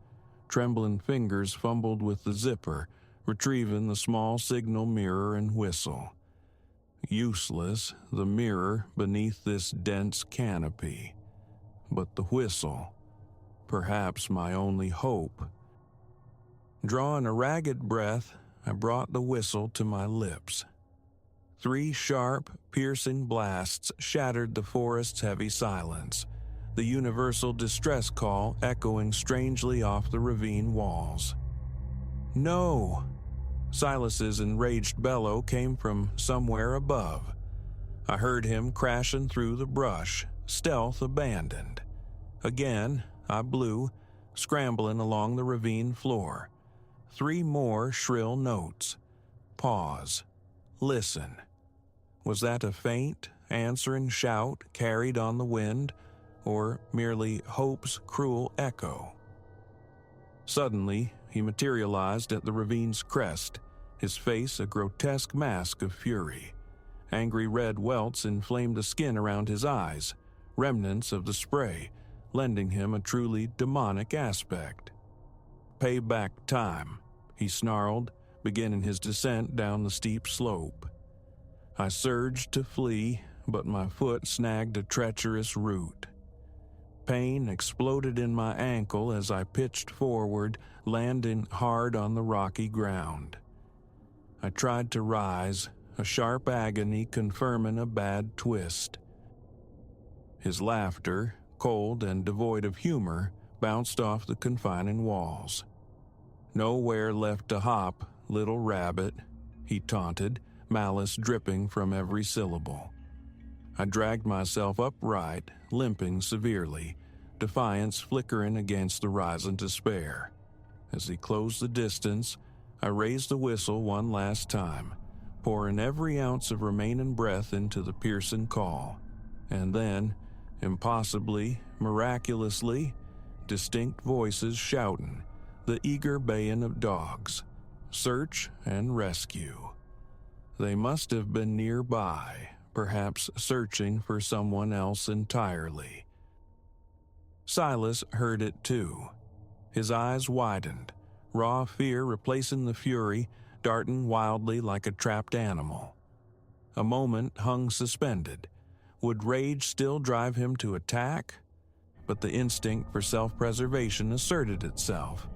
Speaker 1: Trembling fingers fumbled with the zipper, retrieving the small signal mirror and whistle. Useless, the mirror beneath this dense canopy. But the whistle, perhaps my only hope. Drawing a ragged breath, I brought the whistle to my lips. 3 sharp, piercing blasts shattered the forest's heavy silence, the universal distress call echoing strangely off the ravine walls. "No!" Silas's enraged bellow came from somewhere above. I heard him crashing through the brush, stealth abandoned. Again, I blew, scrambling along the ravine floor. 3 more shrill notes. Pause. Listen. Was that a faint, answering shout carried on the wind, or merely hope's cruel echo? Suddenly, he materialized at the ravine's crest, his face a grotesque mask of fury. Angry red welts inflamed the skin around his eyes, remnants of the spray, lending him a truly demonic aspect. "Payback time," he snarled, beginning his descent down the steep slope. I surged to flee, but my foot snagged a treacherous root. Pain exploded in my ankle as I pitched forward, landing hard on the rocky ground. I tried to rise, a sharp agony confirming a bad twist. His laughter, cold and devoid of humor, bounced off the confining walls. "Nowhere left to hop, little rabbit," he taunted, malice dripping from every syllable. I dragged myself upright, limping severely, defiance flickering against the rising despair. As he closed the distance, I raised the whistle one last time, pouring every ounce of remaining breath into the piercing call. And then, impossibly, miraculously, distinct voices shouting, the eager baying of dogs. Search and rescue. They must have been nearby, perhaps searching for someone else entirely. Silas heard it too. His eyes widened, raw fear replacing the fury, darting wildly like a trapped animal. A moment hung suspended. Would rage still drive him to attack? But the instinct for self-preservation asserted itself.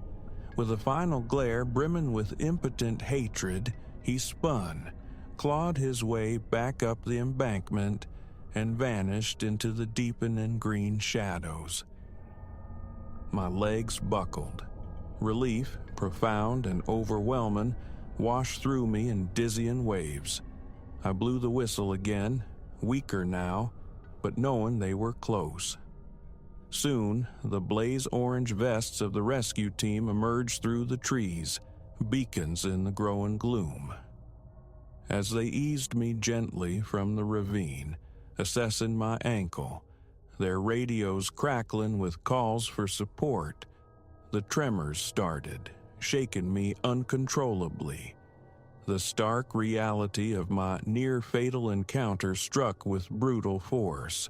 Speaker 1: With a final glare brimming with impotent hatred, he spun, clawed his way back up the embankment, and vanished into the deepening green shadows. My legs buckled. Relief, profound and overwhelming, washed through me in dizzying waves. I blew the whistle again, weaker now, but knowing they were close. Soon, the blaze-orange vests of the rescue team emerged through the trees, beacons in the growing gloom. As they eased me gently from the ravine, assessing my ankle, their radios crackling with calls for support, the tremors started, shaking me uncontrollably. The stark reality of my near-fatal encounter struck with brutal force.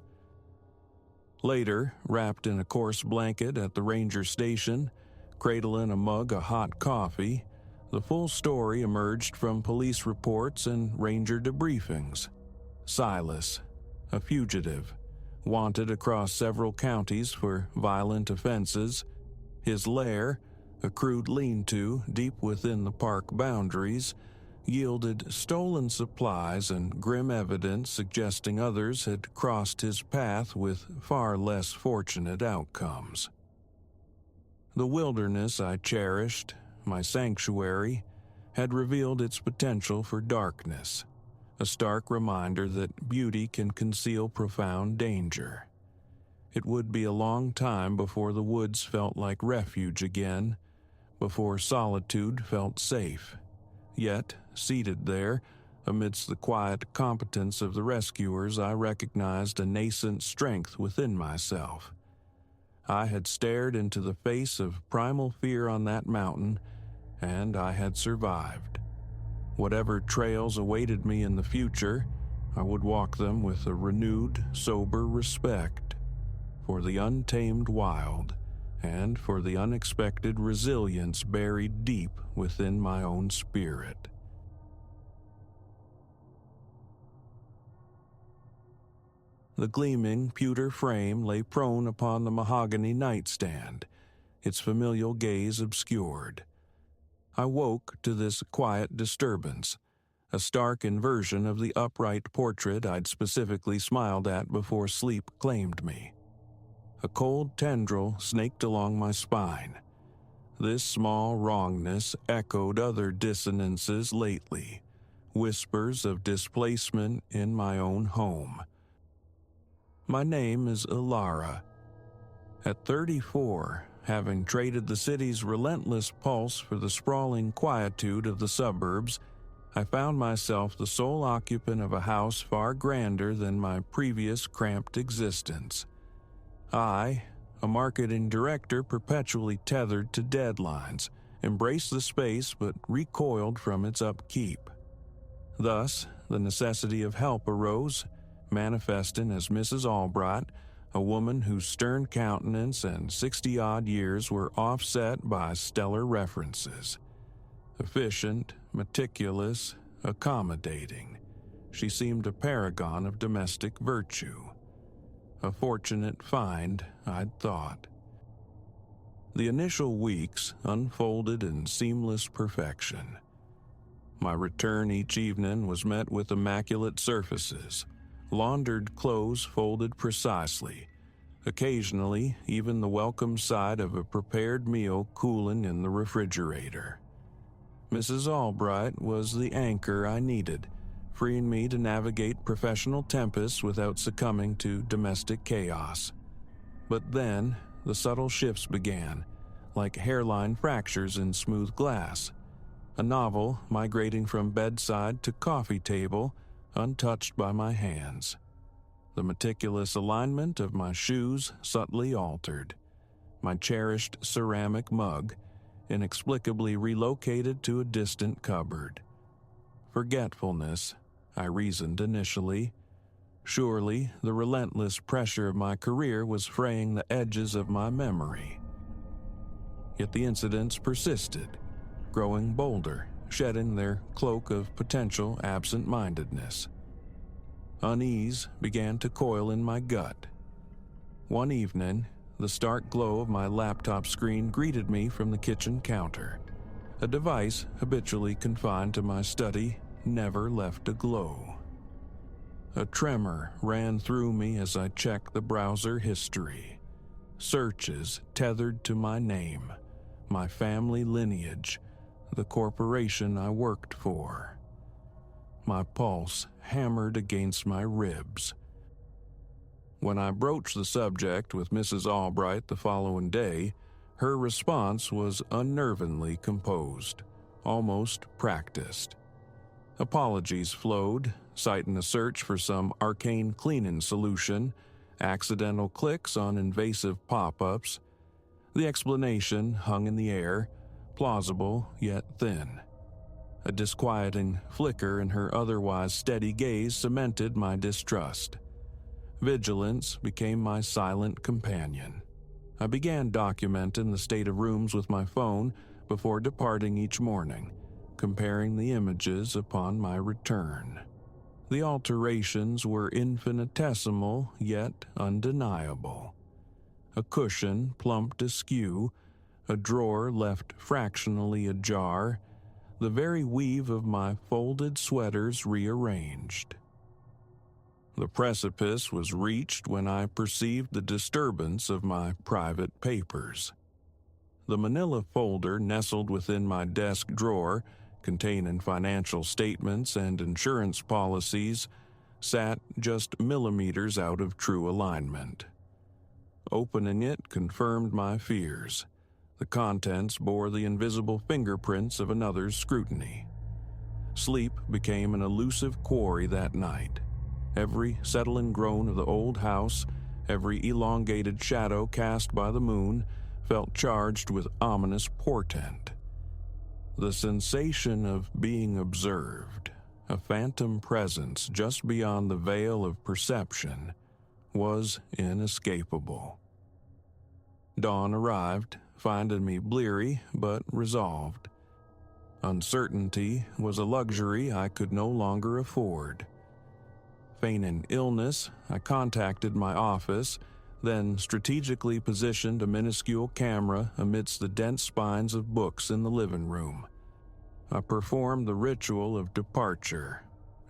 Speaker 1: Later, wrapped in a coarse blanket at the ranger station, cradling a mug of hot coffee, the full story emerged from police reports and ranger debriefings. Silas, a fugitive, wanted across several counties for violent offenses. His lair, a crude lean-to deep within the park boundaries, yielded stolen supplies and grim evidence suggesting others had crossed his path with far less fortunate outcomes. The wilderness I cherished, my sanctuary, had revealed its potential for darkness, a stark reminder that beauty can conceal profound danger. It would be a long time before the woods felt like refuge again, before solitude felt safe. Yet, seated there, amidst the quiet competence of the rescuers, I recognized a nascent strength within myself. I had stared into the face of primal fear on that mountain, and I had survived. Whatever trails awaited me in the future, I would walk them with a renewed, sober respect for the untamed wild and for the unexpected resilience buried deep within my own spirit. The gleaming pewter frame lay prone upon the mahogany nightstand, its familial gaze obscured. I woke to this quiet disturbance, a stark inversion of the upright portrait I'd specifically smiled at before sleep claimed me. A cold tendril snaked along my spine. This small wrongness echoed other dissonances lately, whispers of displacement in my own home. My name is Ilara. At 34, having traded the city's relentless pulse for the sprawling quietude of the suburbs, I found myself the sole occupant of a house far grander than my previous cramped existence. I, a marketing director perpetually tethered to deadlines, embraced the space but recoiled from its upkeep. Thus, the necessity of help arose, manifesting as Mrs. Albright, a woman whose stern countenance and 60-odd years were offset by stellar references. Efficient, meticulous, accommodating, she seemed a paragon of domestic virtue. A fortunate find, I'd thought. The initial weeks unfolded in seamless perfection. My return each evening was met with immaculate surfaces, laundered clothes folded precisely, occasionally even the welcome sight of a prepared meal cooling in the refrigerator. Mrs. Albright was the anchor I needed, freeing me to navigate professional tempests without succumbing to domestic chaos. But then, the subtle shifts began, like hairline fractures in smooth glass. A novel migrating from bedside to coffee table, untouched by my hands. The meticulous alignment of my shoes subtly altered. My cherished ceramic mug inexplicably relocated to a distant cupboard. Forgetfulness, I reasoned initially. Surely the relentless pressure of my career was fraying the edges of my memory. Yet the incidents persisted, growing bolder, shedding their cloak of potential absent-mindedness. Unease began to coil in my gut. One evening, the stark glow of my laptop screen greeted me from the kitchen counter. A device habitually confined to my study never left aglow. A tremor ran through me as I checked the browser history. Searches tethered to my name, my family lineage, the corporation I worked for. My pulse hammered against my ribs. When I broached the subject with Mrs. Albright the following day, her response was unnervingly composed, almost practiced. Apologies flowed, citing a search for some arcane cleaning solution, accidental clicks on invasive pop-ups. The explanation hung in the air, plausible yet thin. A disquieting flicker in her otherwise steady gaze cemented my distrust. Vigilance became my silent companion. I began documenting the state of rooms with my phone before departing each morning, comparing the images upon my return. The alterations were infinitesimal yet undeniable. A cushion plumped askew, a drawer left fractionally ajar, the very weave of my folded sweaters rearranged. The precipice was reached when I perceived the disturbance of my private papers. The manila folder nestled within my desk drawer, containing financial statements and insurance policies, sat just millimeters out of true alignment. Opening it confirmed my fears. The contents bore the invisible fingerprints of another's scrutiny. Sleep became an elusive quarry that night. Every settling groan of the old house, every elongated shadow cast by the moon, felt charged with ominous portent. The sensation of being observed, a phantom presence just beyond the veil of perception, was inescapable. Dawn arrived, finding me bleary but resolved. Uncertainty was a luxury I could no longer afford. Feigning illness, I contacted my office, then strategically positioned a minuscule camera amidst the dense spines of books in the living room. I performed the ritual of departure,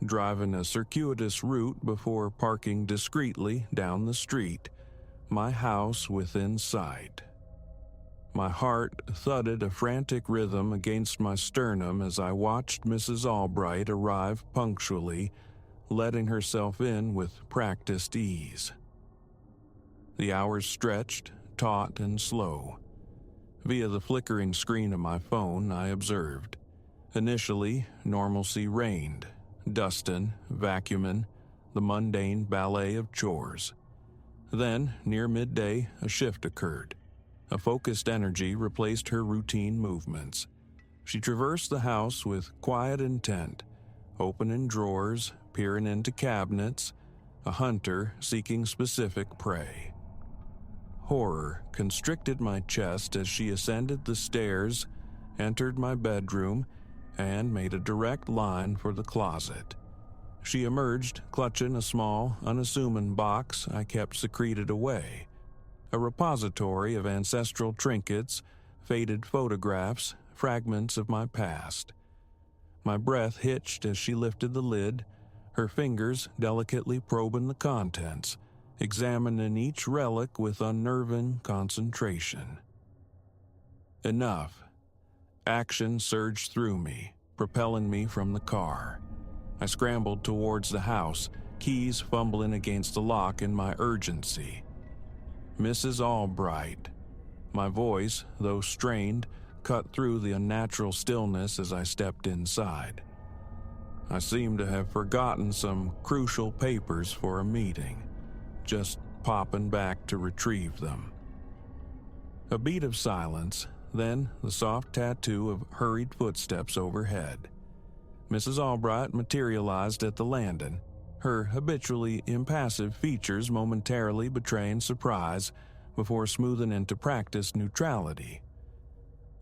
Speaker 1: driving a circuitous route before parking discreetly down the street, my house within sight. My heart thudded a frantic rhythm against my sternum as I watched Mrs. Albright arrive punctually, letting herself in with practiced ease. The hours stretched, taut and slow. Via the flickering screen of my phone, I observed. Initially, normalcy reigned. Dustin, vacuuming, the mundane ballet of chores. Then, near midday, a shift occurred. A focused energy replaced her routine movements. She traversed the house with quiet intent, opening drawers, peering into cabinets, a hunter seeking specific prey. Horror constricted my chest as she ascended the stairs, entered my bedroom, and made a direct line for the closet. She emerged, clutching a small, unassuming box I kept secreted away, a repository of ancestral trinkets, faded photographs, fragments of my past. My breath hitched as she lifted the lid, her fingers delicately probing the contents, examining each relic with unnerving concentration. Enough. Action surged through me, propelling me from the car. I scrambled towards the house, keys fumbling against the lock in my urgency. Mrs. Albright. My voice, though strained, cut through the unnatural stillness as I stepped inside. I seemed to have forgotten some crucial papers for a meeting, just popping back to retrieve them. A beat of silence, then the soft tattoo of hurried footsteps overhead. Mrs. Albright materialized at the landing, her habitually impassive features momentarily betraying surprise before smoothing into practiced neutrality.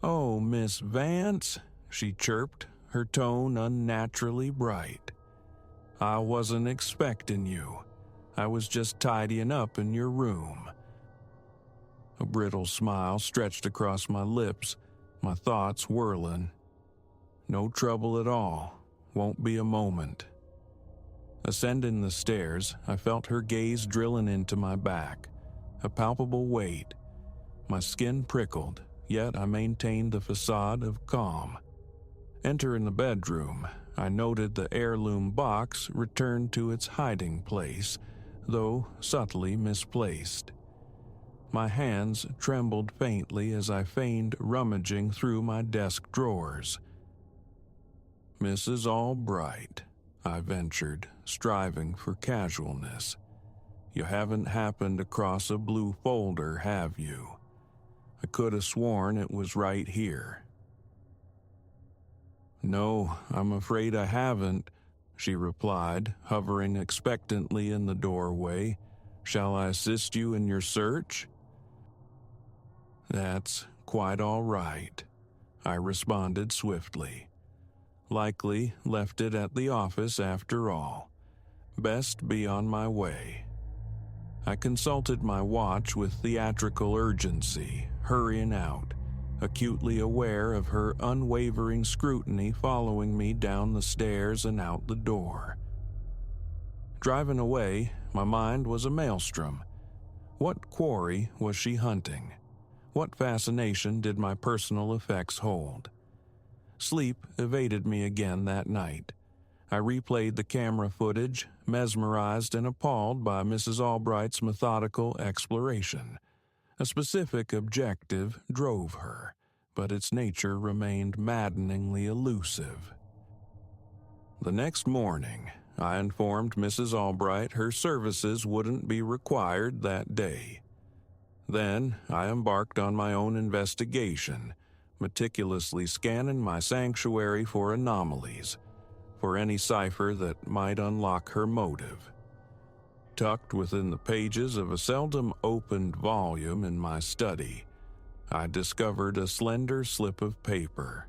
Speaker 1: "Oh, Miss Vance," she chirped, her tone unnaturally bright. "I wasn't expecting you. I was just tidying up in your room." A brittle smile stretched across my lips, my thoughts whirling. No trouble at all. Won't be a moment. Ascending the stairs, I felt her gaze drilling into my back, a palpable weight. My skin prickled, yet I maintained the facade of calm. Entering the bedroom, I noted the heirloom box returned to its hiding place, though subtly misplaced. My hands trembled faintly as I feigned rummaging through my desk drawers. "Mrs. Albright," I ventured, striving for casualness. "You haven't happened across a blue folder, have you? I could have sworn it was right here." "No, I'm afraid I haven't," she replied, hovering expectantly in the doorway. "Shall I assist you in your search?" "That's quite all right," I responded swiftly. Likely left it at the office after all. Best be on my way. I consulted my watch with theatrical urgency, hurrying out, acutely aware of her unwavering scrutiny following me down the stairs and out the door. Driving away, my mind was a maelstrom. What quarry was she hunting? What fascination did my personal effects hold? Sleep evaded me again that night. I replayed the camera footage, mesmerized and appalled by Mrs. Albright's methodical exploration. A specific objective drove her, but its nature remained maddeningly elusive. The next morning, I informed Mrs. Albright her services wouldn't be required that day. Then I embarked on my own investigation, meticulously scanning my sanctuary for anomalies, for any cipher that might unlock her motive. Tucked within the pages of a seldom opened volume in my study, I discovered a slender slip of paper.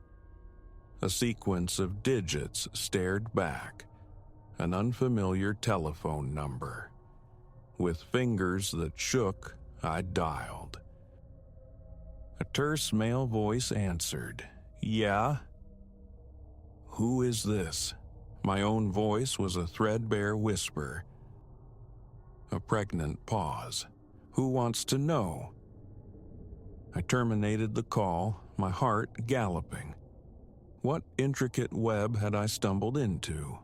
Speaker 1: A sequence of digits stared back, an unfamiliar telephone number. With fingers that shook, I dialed. A terse male voice answered, "Yeah?" "Who is this?" My own voice was a threadbare whisper. A pregnant pause. "Who wants to know?" I terminated the call, my heart galloping. What intricate web had I stumbled into?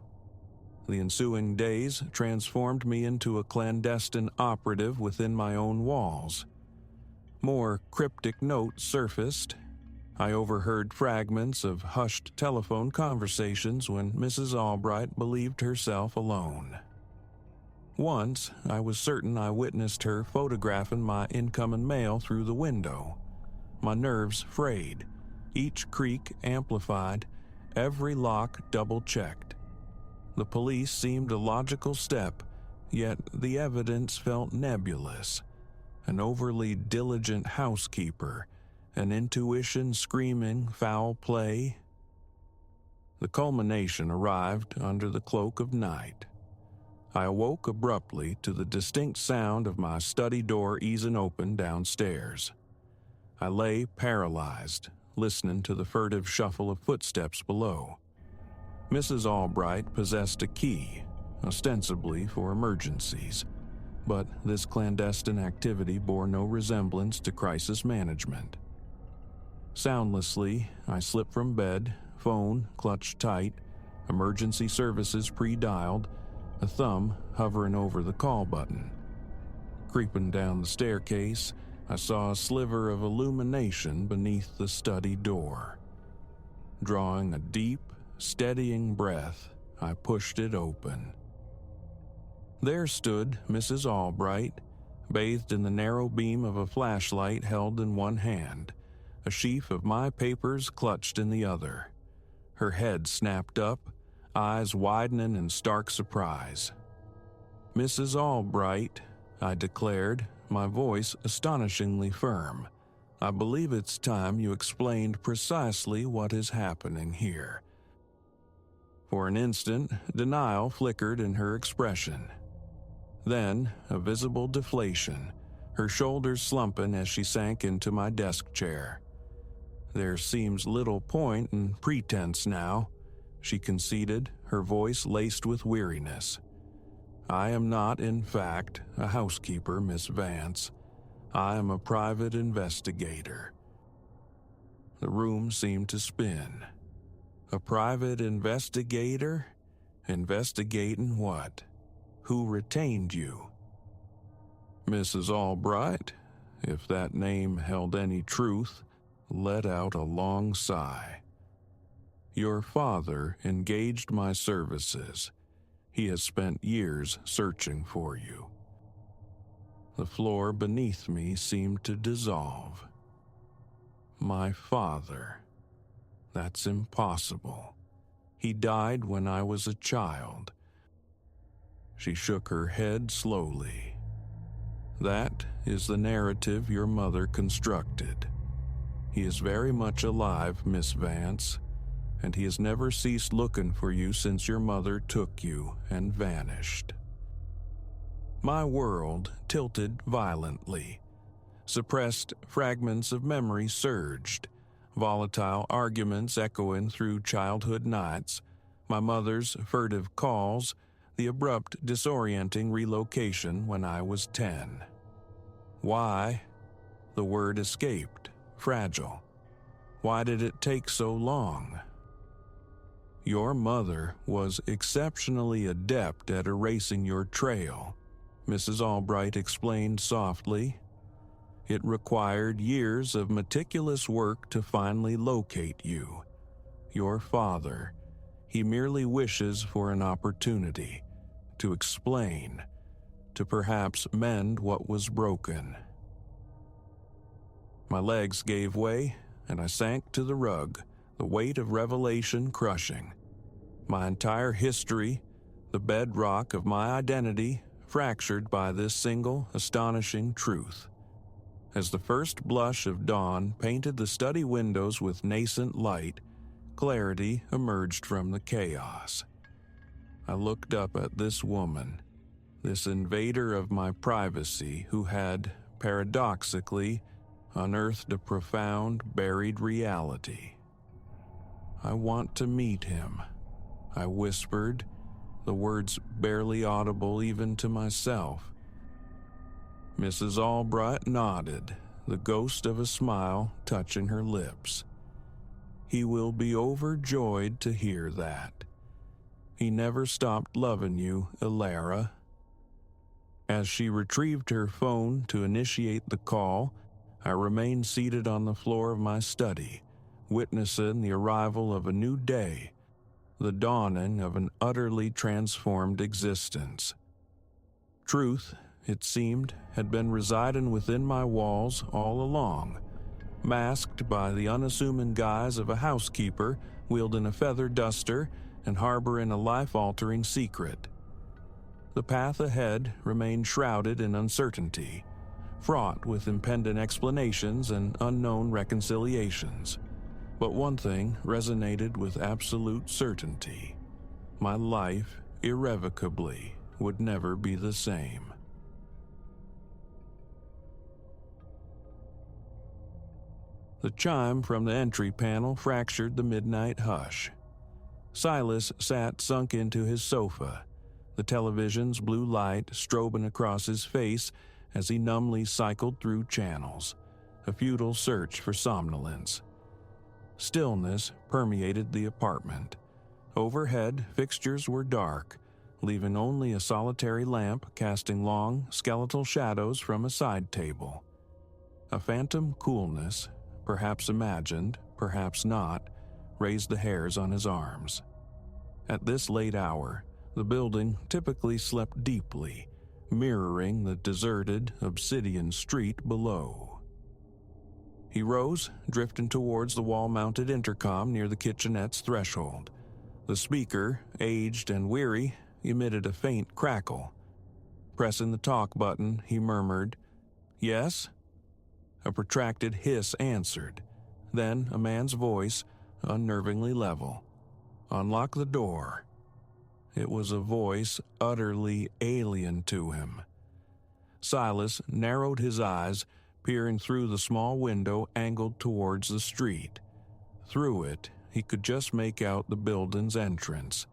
Speaker 1: The ensuing days transformed me into a clandestine operative within my own walls. More cryptic notes surfaced. I overheard fragments of hushed telephone conversations when Mrs. Albright believed herself alone. Once, I was certain I witnessed her photographing my incoming mail through the window. My nerves frayed, each creak amplified, every lock double-checked. The police seemed a logical step, yet the evidence felt nebulous. An overly diligent housekeeper, an intuition screaming foul play. The culmination arrived under the cloak of night. I awoke abruptly to the distinct sound of my study door easing open downstairs. I lay paralyzed, listening to the furtive shuffle of footsteps below. Mrs. Albright possessed a key, ostensibly for emergencies, but this clandestine activity bore no resemblance to crisis management. Soundlessly, I slipped from bed, phone clutched tight, emergency services pre-dialed, a thumb hovering over the call button. Creeping down the staircase, I saw a sliver of illumination beneath the study door. Drawing a deep, steadying breath, I pushed it open. There stood Mrs. Albright, bathed in the narrow beam of a flashlight held in one hand, a sheaf of my papers clutched in the other. Her head snapped up, eyes widening in stark surprise. "Mrs. Albright," I declared, my voice astonishingly firm, "I believe it's time you explained precisely what is happening here." For an instant, denial flickered in her expression. Then, a visible deflation, her shoulders slumping as she sank into my desk chair. "There seems little point in pretense now," she conceded, her voice laced with weariness. "I am not, in fact, a housekeeper, Miss Vance. I am a private investigator." The room seemed to spin. A private investigator? Investigating what? Who retained you? Mrs. Albright, if that name held any truth, let out a long sigh. "Your father engaged my services. He has spent years searching for you." The floor beneath me seemed to dissolve. My father. That's impossible. He died when I was a child. She shook her head slowly. "That is the narrative your mother constructed. He is very much alive, Miss Vance, and he has never ceased looking for you since your mother took you and vanished." My world tilted violently. Suppressed fragments of memory surged, volatile arguments echoing through childhood nights, my mother's furtive calls, the abrupt, disorienting relocation when I was 10. Why? The word escaped, fragile. Why did it take so long? "Your mother was exceptionally adept at erasing your trail," Mrs. Albright explained softly. "It required years of meticulous work to finally locate you. Your father, he merely wishes for an opportunity to explain, to perhaps mend what was broken." My legs gave way, and I sank to the rug, the weight of revelation crushing. My entire history, the bedrock of my identity, fractured by this single, astonishing truth. As the first blush of dawn painted the study windows with nascent light, clarity emerged from the chaos. I looked up at this woman, this invader of my privacy who had, paradoxically, unearthed a profound, buried reality. "I want to meet him," I whispered, the words barely audible even to myself. Mrs. Albright nodded, the ghost of a smile touching her lips. "He will be overjoyed to hear that. He never stopped loving you, Elara." As she retrieved her phone to initiate the call, I remained seated on the floor of my study, witnessing the arrival of a new day, the dawning of an utterly transformed existence. Truth, it seemed, had been residing within my walls all along, masked by the unassuming guise of a housekeeper wielding a feather duster and harboring a life-altering secret. The path ahead remained shrouded in uncertainty, fraught with impending explanations and unknown reconciliations. But one thing resonated with absolute certainty. My life, irrevocably, would never be the same. The chime from the entry panel fractured the midnight hush. Silas sat sunk into his sofa, the television's blue light strobing across his face as he numbly cycled through channels, a futile search for somnolence. Stillness permeated the apartment. Overhead, fixtures were dark, leaving only a solitary lamp casting long, skeletal shadows from a side table. A phantom coolness, perhaps imagined, perhaps not, raised the hairs on his arms. At this late hour, the building typically slept deeply, mirroring the deserted, obsidian street below. He rose, drifting towards the wall-mounted intercom near the kitchenette's threshold. The speaker, aged and weary, emitted a faint crackle. Pressing the talk button, he murmured, "Yes?" A protracted hiss answered. Then a man's voice, unnervingly level. "Unlock the door." It was a voice utterly alien to him. Silas narrowed his eyes, peering through the small window angled towards the street. Through it, he could just make out the building's entrance.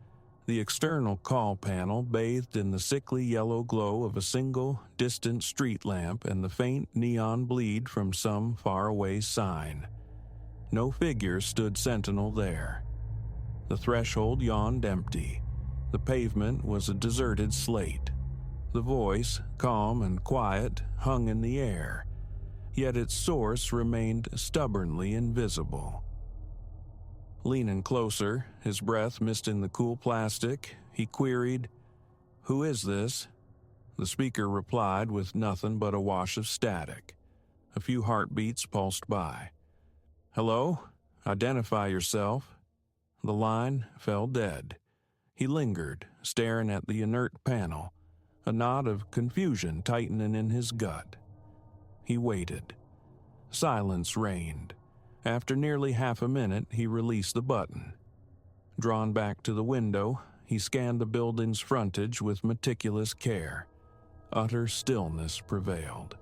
Speaker 1: The external call panel bathed in the sickly yellow glow of a single, distant street lamp and the faint neon bleed from some faraway sign. No figure stood sentinel there. The threshold yawned empty. The pavement was a deserted slate. The voice, calm and quiet, hung in the air, yet its source remained stubbornly invisible. Leaning closer, his breath misting the cool plastic, he queried, "Who is this?" The speaker replied with nothing but a wash of static. A few heartbeats pulsed by. "Hello? Identify yourself." The line fell dead. He lingered, staring at the inert panel, a knot of confusion tightening in his gut. He waited. Silence reigned. After nearly half a minute, he released the button. Drawn back to the window, he scanned the building's frontage with meticulous care. Utter stillness prevailed.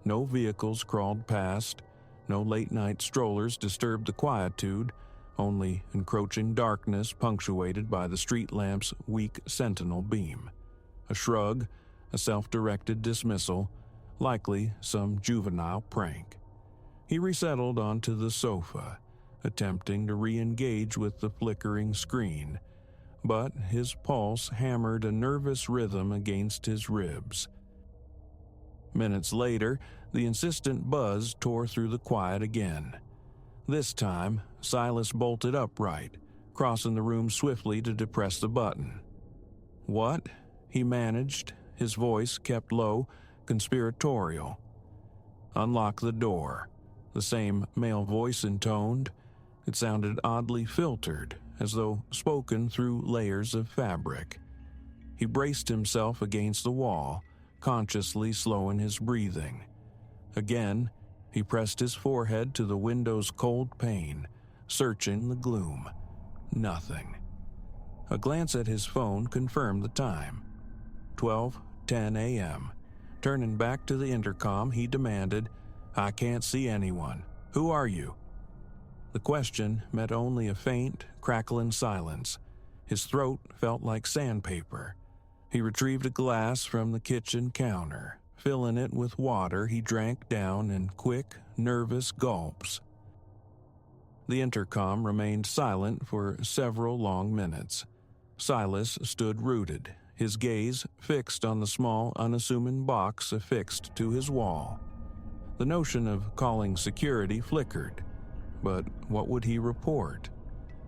Speaker 1: No vehicles crawled past, no late-night strollers disturbed the quietude, only encroaching darkness punctuated by the street lamp's weak sentinel beam. A shrug, a self-directed dismissal, likely some juvenile prank. He resettled onto the sofa, attempting to re-engage with the flickering screen, but his pulse hammered a nervous rhythm against his ribs. Minutes later, the insistent buzz tore through the quiet again. This time, Silas bolted upright, crossing the room swiftly to depress the button. "What?" he managed, his voice kept low, conspiratorial. "Unlock the door." The same male voice intoned. It sounded oddly filtered, as though spoken through layers of fabric. He braced himself against the wall, consciously slowing his breathing. Again, he pressed his forehead to the window's cold pane, searching the gloom. Nothing. A glance at his phone confirmed the time. 12:10 a.m. Turning back to the intercom, he demanded, "I can't see anyone. Who are you?" The question met only a faint, crackling silence. His throat felt like sandpaper. He retrieved a glass from the kitchen counter. Filling it with water, he drank down in quick, nervous gulps. The intercom remained silent for several long minutes. Silas stood rooted, his gaze fixed on the small, unassuming box affixed to his wall. The notion of calling security flickered, but what would he report?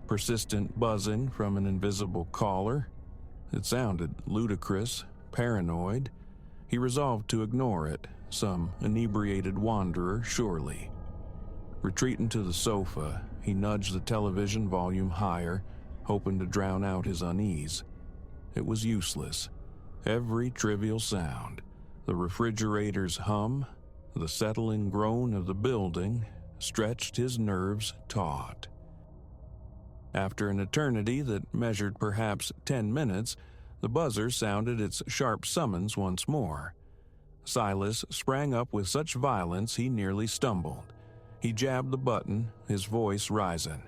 Speaker 1: Persistent buzzing from an invisible caller? It sounded ludicrous, paranoid. He resolved to ignore it, some inebriated wanderer surely. Retreating to the sofa, he nudged the television volume higher, hoping to drown out his unease. It was useless. Every trivial sound, the refrigerator's hum, the settling groan of the building, stretched his nerves taut. After an eternity that measured perhaps 10 minutes, the buzzer sounded its sharp summons once more. Silas sprang up with such violence he nearly stumbled. He jabbed the button, his voice rising.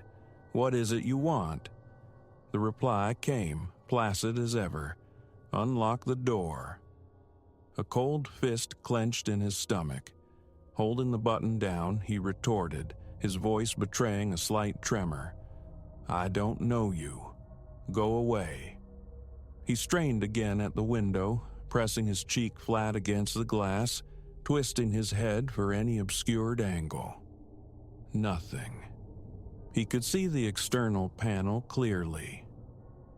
Speaker 1: "What is it you want?" The reply came, placid as ever. "Unlock the door." A cold fist clenched in his stomach. Holding the button down, he retorted, his voice betraying a slight tremor. "I don't know you. Go away." He strained again at the window, pressing his cheek flat against the glass, twisting his head for any obscured angle. Nothing. He could see the external panel clearly.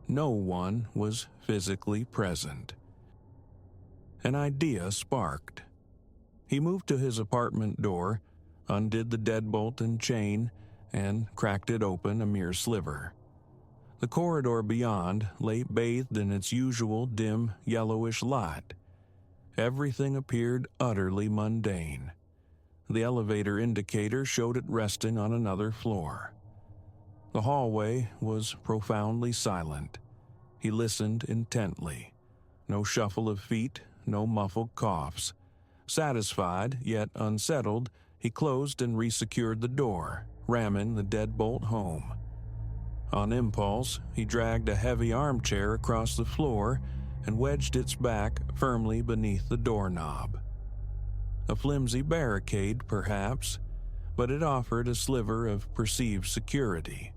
Speaker 1: No one was physically present. An idea sparked. He moved to his apartment door, undid the deadbolt and chain, and cracked it open a mere sliver. The corridor beyond lay bathed in its usual dim, yellowish light. Everything appeared utterly mundane. The elevator indicator showed it resting on another floor. The hallway was profoundly silent. He listened intently. No shuffle of feet, no muffled coughs. Satisfied, yet unsettled, he closed and resecured the door, ramming the deadbolt home. On impulse, he dragged a heavy armchair across the floor and wedged its back firmly beneath the doorknob. A flimsy barricade, perhaps, but it offered a sliver of perceived security.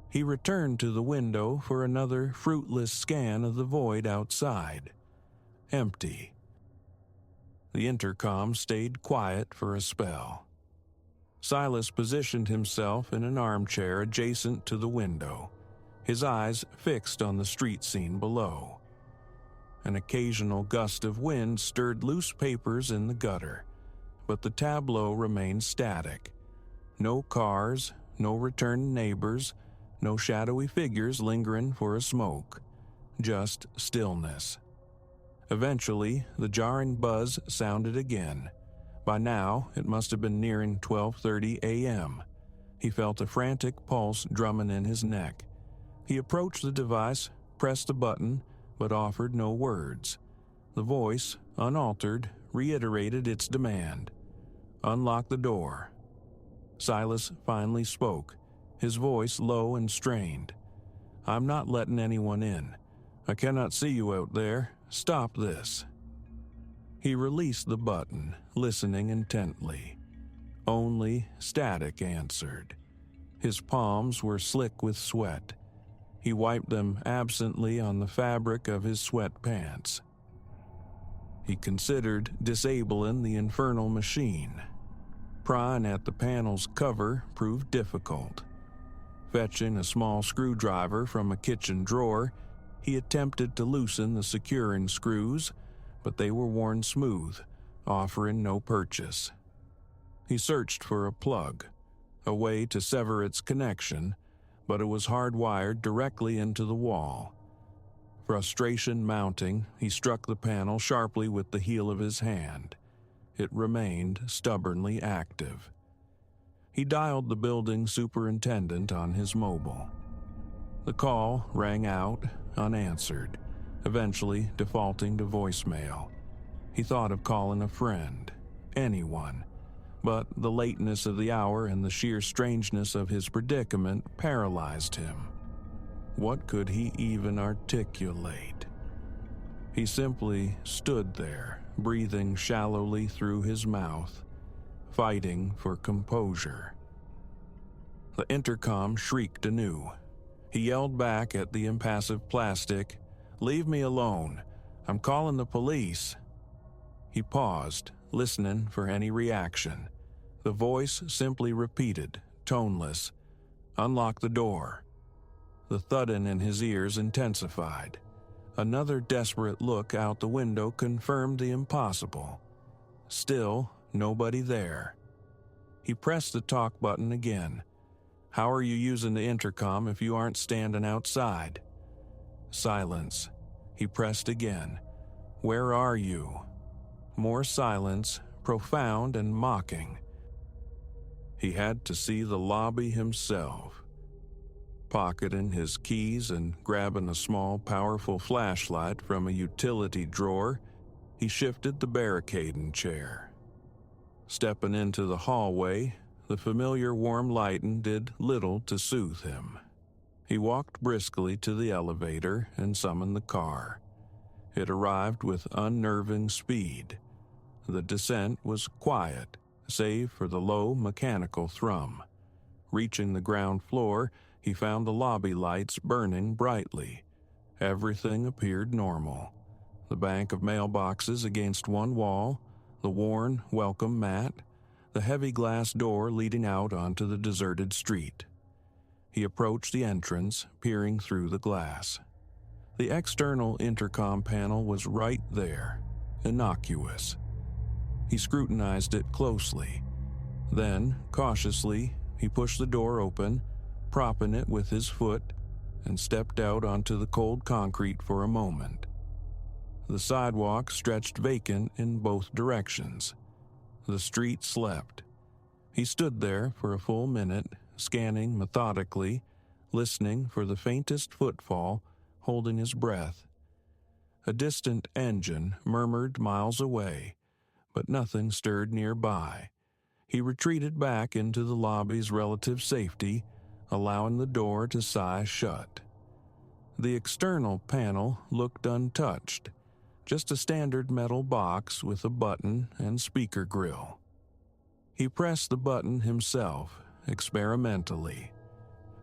Speaker 1: He returned to the window for another fruitless scan of the void outside. Empty. The intercom stayed quiet for a spell. Silas positioned himself in an armchair adjacent to the window, his eyes fixed on the street scene below. An occasional gust of wind stirred loose papers in the gutter, but the tableau remained static. No cars, no returned neighbors, no shadowy figures lingering for a smoke. Just stillness. Eventually, the jarring buzz sounded again. By now, it must have been nearing 12:30 a.m. He felt a frantic pulse drumming in his neck. He approached the device, pressed the button, but offered no words. The voice, unaltered, reiterated its demand. "Unlock the door." Silas finally spoke, his voice low and strained. "I'm not letting anyone in. I cannot see you out there. Stop this." He released the button, listening intently. Only static answered. His palms were slick with sweat. He wiped them absently on the fabric of his sweatpants. He considered disabling the infernal machine. Prying at the panel's cover proved difficult. Fetching a small screwdriver from a kitchen drawer, he attempted to loosen the securing screws, but they were worn smooth, offering no purchase. He searched for a plug, a way to sever its connection, but it was hardwired directly into the wall. Frustration mounting, he struck the panel sharply with the heel of his hand. It remained stubbornly active. He dialed the building superintendent on his mobile. The call rang out, unanswered, eventually defaulting to voicemail. He thought of calling a friend, anyone, but the lateness of the hour and the sheer strangeness of his predicament paralyzed him. What could he even articulate? He simply stood there, breathing shallowly through his mouth, fighting for composure. The intercom shrieked anew. He yelled back at the impassive plastic, "Leave me alone. I'm calling the police." He paused, listening for any reaction. The voice simply repeated, toneless, "Unlock the door." The thudding in his ears intensified. Another desperate look out the window confirmed the impossible. Still, nobody there. He pressed the talk button again. "How are you using the intercom if you aren't standing outside?" Silence. He pressed again. "Where are you?" More silence, profound and mocking. He had to see the lobby himself. Pocketing his keys and grabbing a small, powerful flashlight from a utility drawer, he shifted the barricading chair. Stepping into the hallway, the familiar warm lighting did little to soothe him. He walked briskly to the elevator and summoned the car. It arrived with unnerving speed. The descent was quiet, save for the low mechanical thrum. Reaching the ground floor, he found the lobby lights burning brightly. Everything appeared normal. The bank of mailboxes against one wall, the worn welcome mat, the heavy glass door leading out onto the deserted street. He approached the entrance, peering through the glass. The external intercom panel was right there, innocuous. He scrutinized it closely. Then, cautiously, he pushed the door open, propping it with his foot, and stepped out onto the cold concrete for a moment. The sidewalk stretched vacant in both directions. The street slept. He stood there for a full minute, scanning methodically, listening for the faintest footfall, holding his breath. A distant engine murmured miles away, but nothing stirred nearby. He retreated back into the lobby's relative safety, allowing the door to sigh shut. The external panel looked untouched, just a standard metal box with a button and speaker grill. He pressed the button himself, experimentally.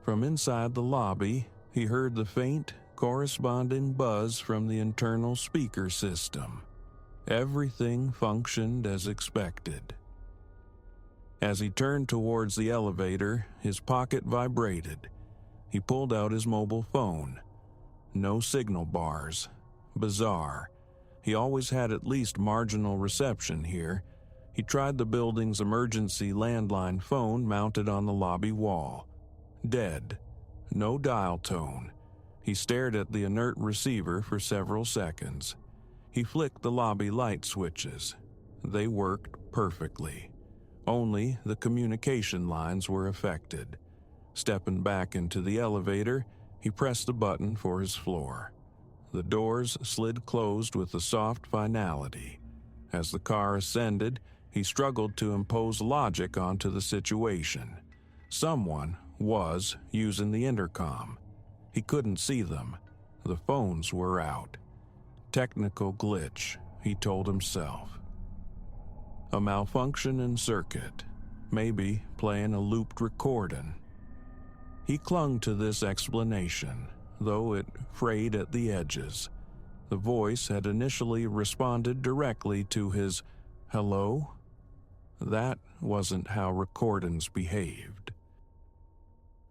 Speaker 1: From inside the lobby, he heard the faint, corresponding buzz from the internal speaker system. Everything functioned as expected. As he turned towards the elevator, his pocket vibrated. He pulled out his mobile phone. No signal bars. Bizarre. He always had at least marginal reception here. He tried the building's emergency landline phone mounted on the lobby wall. Dead. No dial tone. He stared at the inert receiver for several seconds. He flicked the lobby light switches. They worked perfectly. Only the communication lines were affected. Stepping back into the elevator, he pressed the button for his floor. The doors slid closed with a soft finality. As the car ascended, he struggled to impose logic onto the situation. Someone was using the intercom. He couldn't see them. The phones were out. Technical glitch, he told himself. A malfunction in circuit, maybe playing a looped recording. He clung to this explanation, though it frayed at the edges. The voice had initially responded directly to his "hello?" That wasn't how recordings behaved.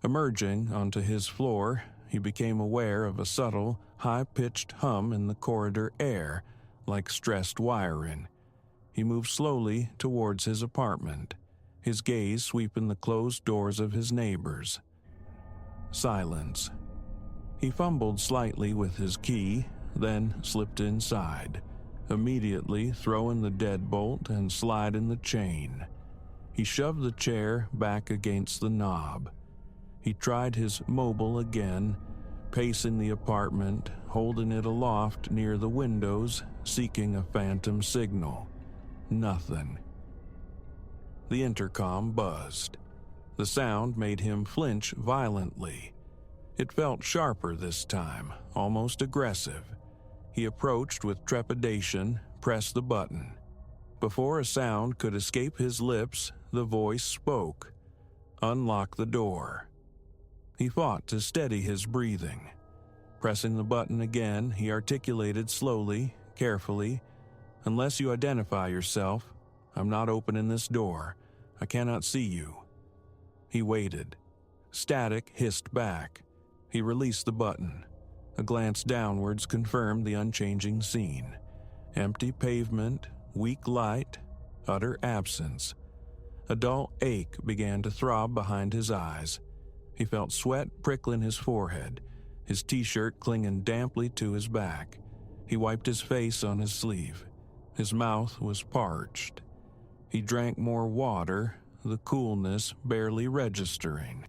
Speaker 1: Emerging onto his floor, he became aware of a subtle, high-pitched hum in the corridor air, like stressed wiring. He moved slowly towards his apartment, his gaze sweeping the closed doors of his neighbors. Silence. He fumbled slightly with his key, then slipped inside, immediately throwing the deadbolt and sliding the chain. He shoved the chair back against the knob. He tried his mobile again, pacing the apartment, holding it aloft near the windows, seeking a phantom signal. Nothing. The intercom buzzed. The sound made him flinch violently. It felt sharper this time, almost aggressive. He approached with trepidation, pressed the button. Before a sound could escape his lips, the voice spoke. "Unlock the door." He fought to steady his breathing. Pressing the button again, he articulated slowly, carefully, "Unless you identify yourself, I'm not opening this door. I cannot see you." He waited. Static hissed back. He released the button. A glance downwards confirmed the unchanging scene. Empty pavement, weak light, utter absence. A dull ache began to throb behind his eyes. He felt sweat prickling his forehead, his t-shirt clinging damply to his back. He wiped his face on his sleeve. His mouth was parched. He drank more water, the coolness barely registering.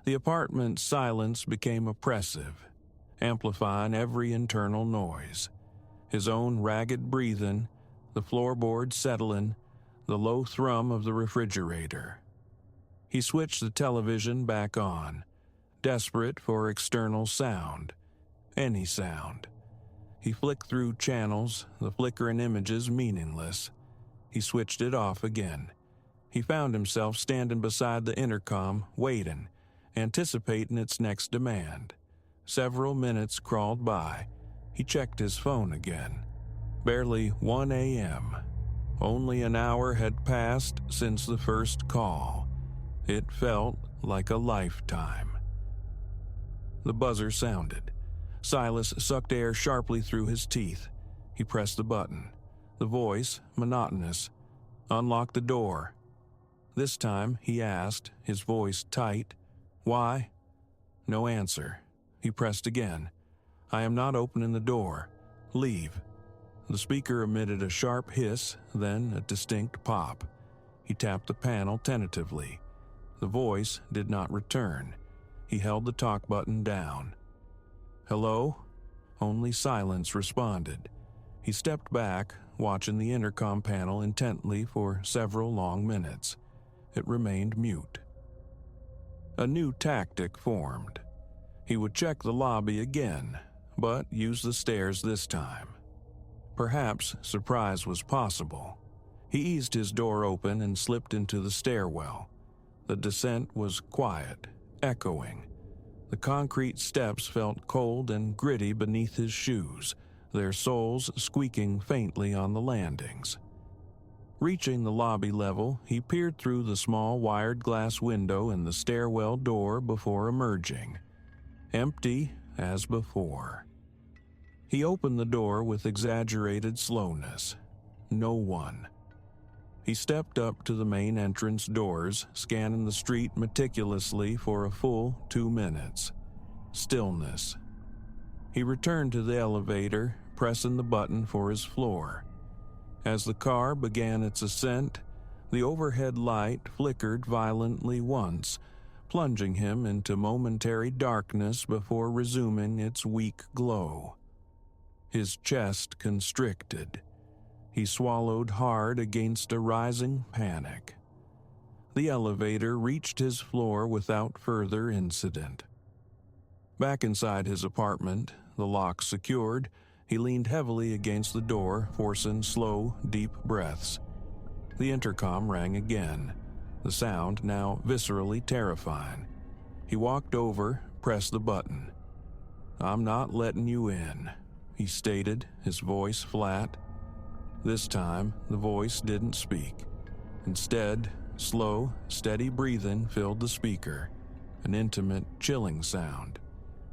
Speaker 1: The apartment's silence became oppressive, amplifying every internal noise. His own ragged breathing, the floorboards settling, the low thrum of the refrigerator. He switched the television back on, desperate for external sound, any sound. He flicked through channels, the flickering images meaningless. He switched it off again. He found himself standing beside the intercom, waiting, anticipating its next demand. Several minutes crawled by. He checked his phone again. Barely 1 a.m. Only an hour had passed since the first call. It felt like a lifetime. The buzzer sounded. Silas sucked air sharply through his teeth. He pressed the button. The voice, monotonous. "Unlock the door." This time, he asked, his voice tight. "Why?" No answer. He pressed again. "I am not opening the door. Leave." The speaker emitted a sharp hiss, then a distinct pop. He tapped the panel tentatively. The voice did not return. He held the talk button down. "Hello?" Only silence responded. He stepped back, watching the intercom panel intently for several long minutes. It remained mute. A new tactic formed. He would check the lobby again, but use the stairs this time. Perhaps surprise was possible. He eased his door open and slipped into the stairwell. The descent was quiet, echoing. The concrete steps felt cold and gritty beneath his shoes, their soles squeaking faintly on the landings. Reaching the lobby level, he peered through the small wired glass window in the stairwell door before emerging. Empty as before. He opened the door with exaggerated slowness. No one. He stepped up to the main entrance doors, scanning the street meticulously for a full 2 minutes. Stillness. He returned to the elevator, pressing the button for his floor. As the car began its ascent, the overhead light flickered violently once, plunging him into momentary darkness before resuming its weak glow. His chest constricted. He swallowed hard against a rising panic. The elevator reached his floor without further incident. Back inside his apartment, the lock secured, he leaned heavily against the door, forcing slow, deep breaths. The intercom rang again, the sound now viscerally terrifying. He walked over, pressed the button. "I'm not letting you in," he stated, his voice flat. This time, the voice didn't speak. Instead, slow, steady breathing filled the speaker, an intimate, chilling sound.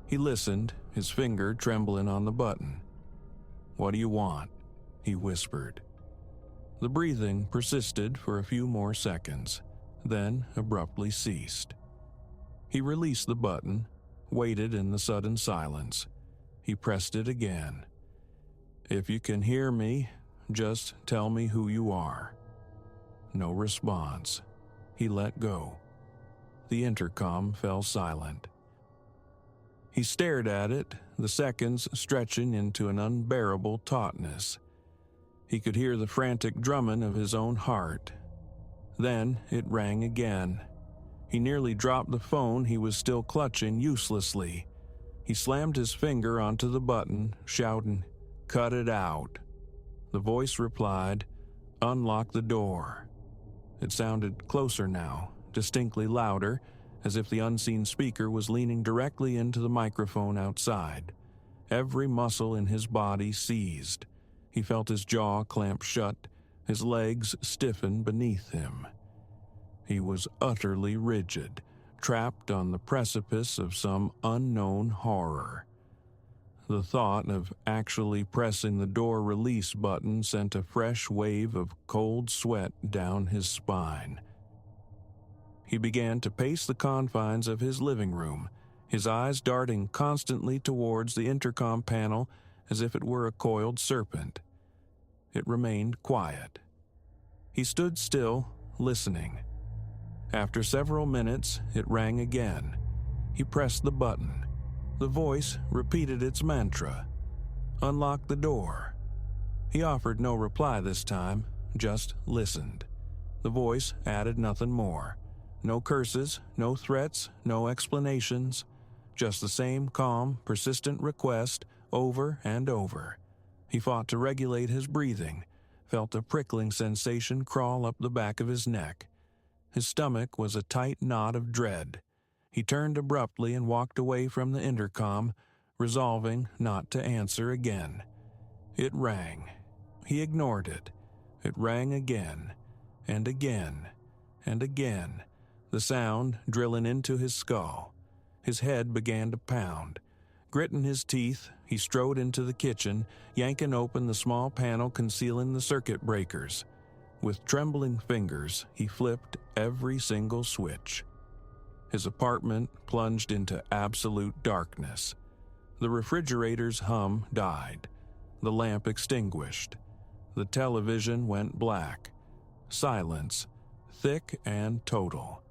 Speaker 1: He listened, his finger trembling on the button. "What do you want?" he whispered. The breathing persisted for a few more seconds, then abruptly ceased. He released the button, waited in the sudden silence. He pressed it again. "If you can hear me, just tell me who you are." No response. He let go. The intercom fell silent. He stared at it, the seconds stretching into an unbearable tautness. He could hear the frantic drumming of his own heart. Then it rang again. He nearly dropped the phone he was still clutching uselessly. He slammed his finger onto the button, shouting, "Cut it out." The voice replied, "Unlock the door." It sounded closer now, distinctly louder, as if the unseen speaker was leaning directly into the microphone outside. Every muscle in his body seized. He felt his jaw clamp shut, His legs stiffened beneath him. He was utterly rigid, trapped on the precipice of some unknown horror. The thought of actually pressing the door release button sent a fresh wave of cold sweat down his spine. He began to pace the confines of his living room, his eyes darting constantly towards the intercom panel as if it were a coiled serpent. It remained quiet. He stood still, listening. After several minutes, it rang again. He pressed the button. The voice repeated its mantra. "Unlock the door." He offered no reply this time, just listened. The voice added nothing more. No curses, no threats, no explanations. Just the same calm, persistent request over and over. He fought to regulate his breathing, felt a prickling sensation crawl up the back of his neck. His stomach was a tight knot of dread. He turned abruptly and walked away from the intercom, resolving not to answer again. It rang. He ignored it. It rang again, and again, and again, the sound drilling into his skull. His head began to pound. Gritting his teeth, he strode into the kitchen, yanking open the small panel concealing the circuit breakers. With trembling fingers, he flipped every single switch. His apartment plunged into absolute darkness. The refrigerator's hum died. The lamp extinguished. The television went black. Silence, thick and total.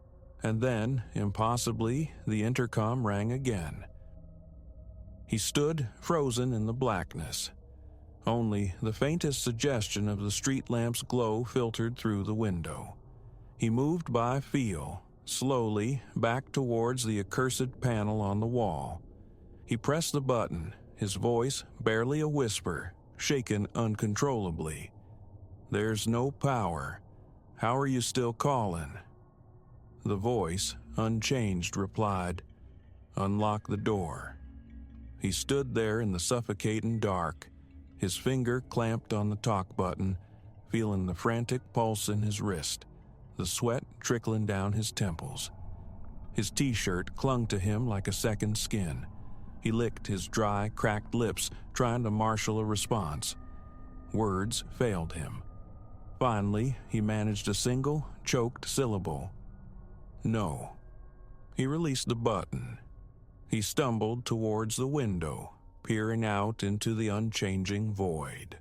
Speaker 1: And then, impossibly, the intercom rang again. He stood frozen in the blackness. Only the faintest suggestion of the street lamp's glow filtered through the window. He moved by feel, slowly, back towards the accursed panel on the wall. He pressed the button, his voice barely a whisper, shaken uncontrollably. "There's no power. How are you still calling?" The voice, unchanged, replied, "Unlock the door." He stood there in the suffocating dark, his finger clamped on the talk button, feeling the frantic pulse in his wrist, the sweat trickling down his temples. His t-shirt clung to him like a second skin. He licked his dry, cracked lips, trying to marshal a response. Words failed him. Finally, he managed a single, choked syllable. "No." He released the button. He stumbled towards the window, peering out into the unchanging void.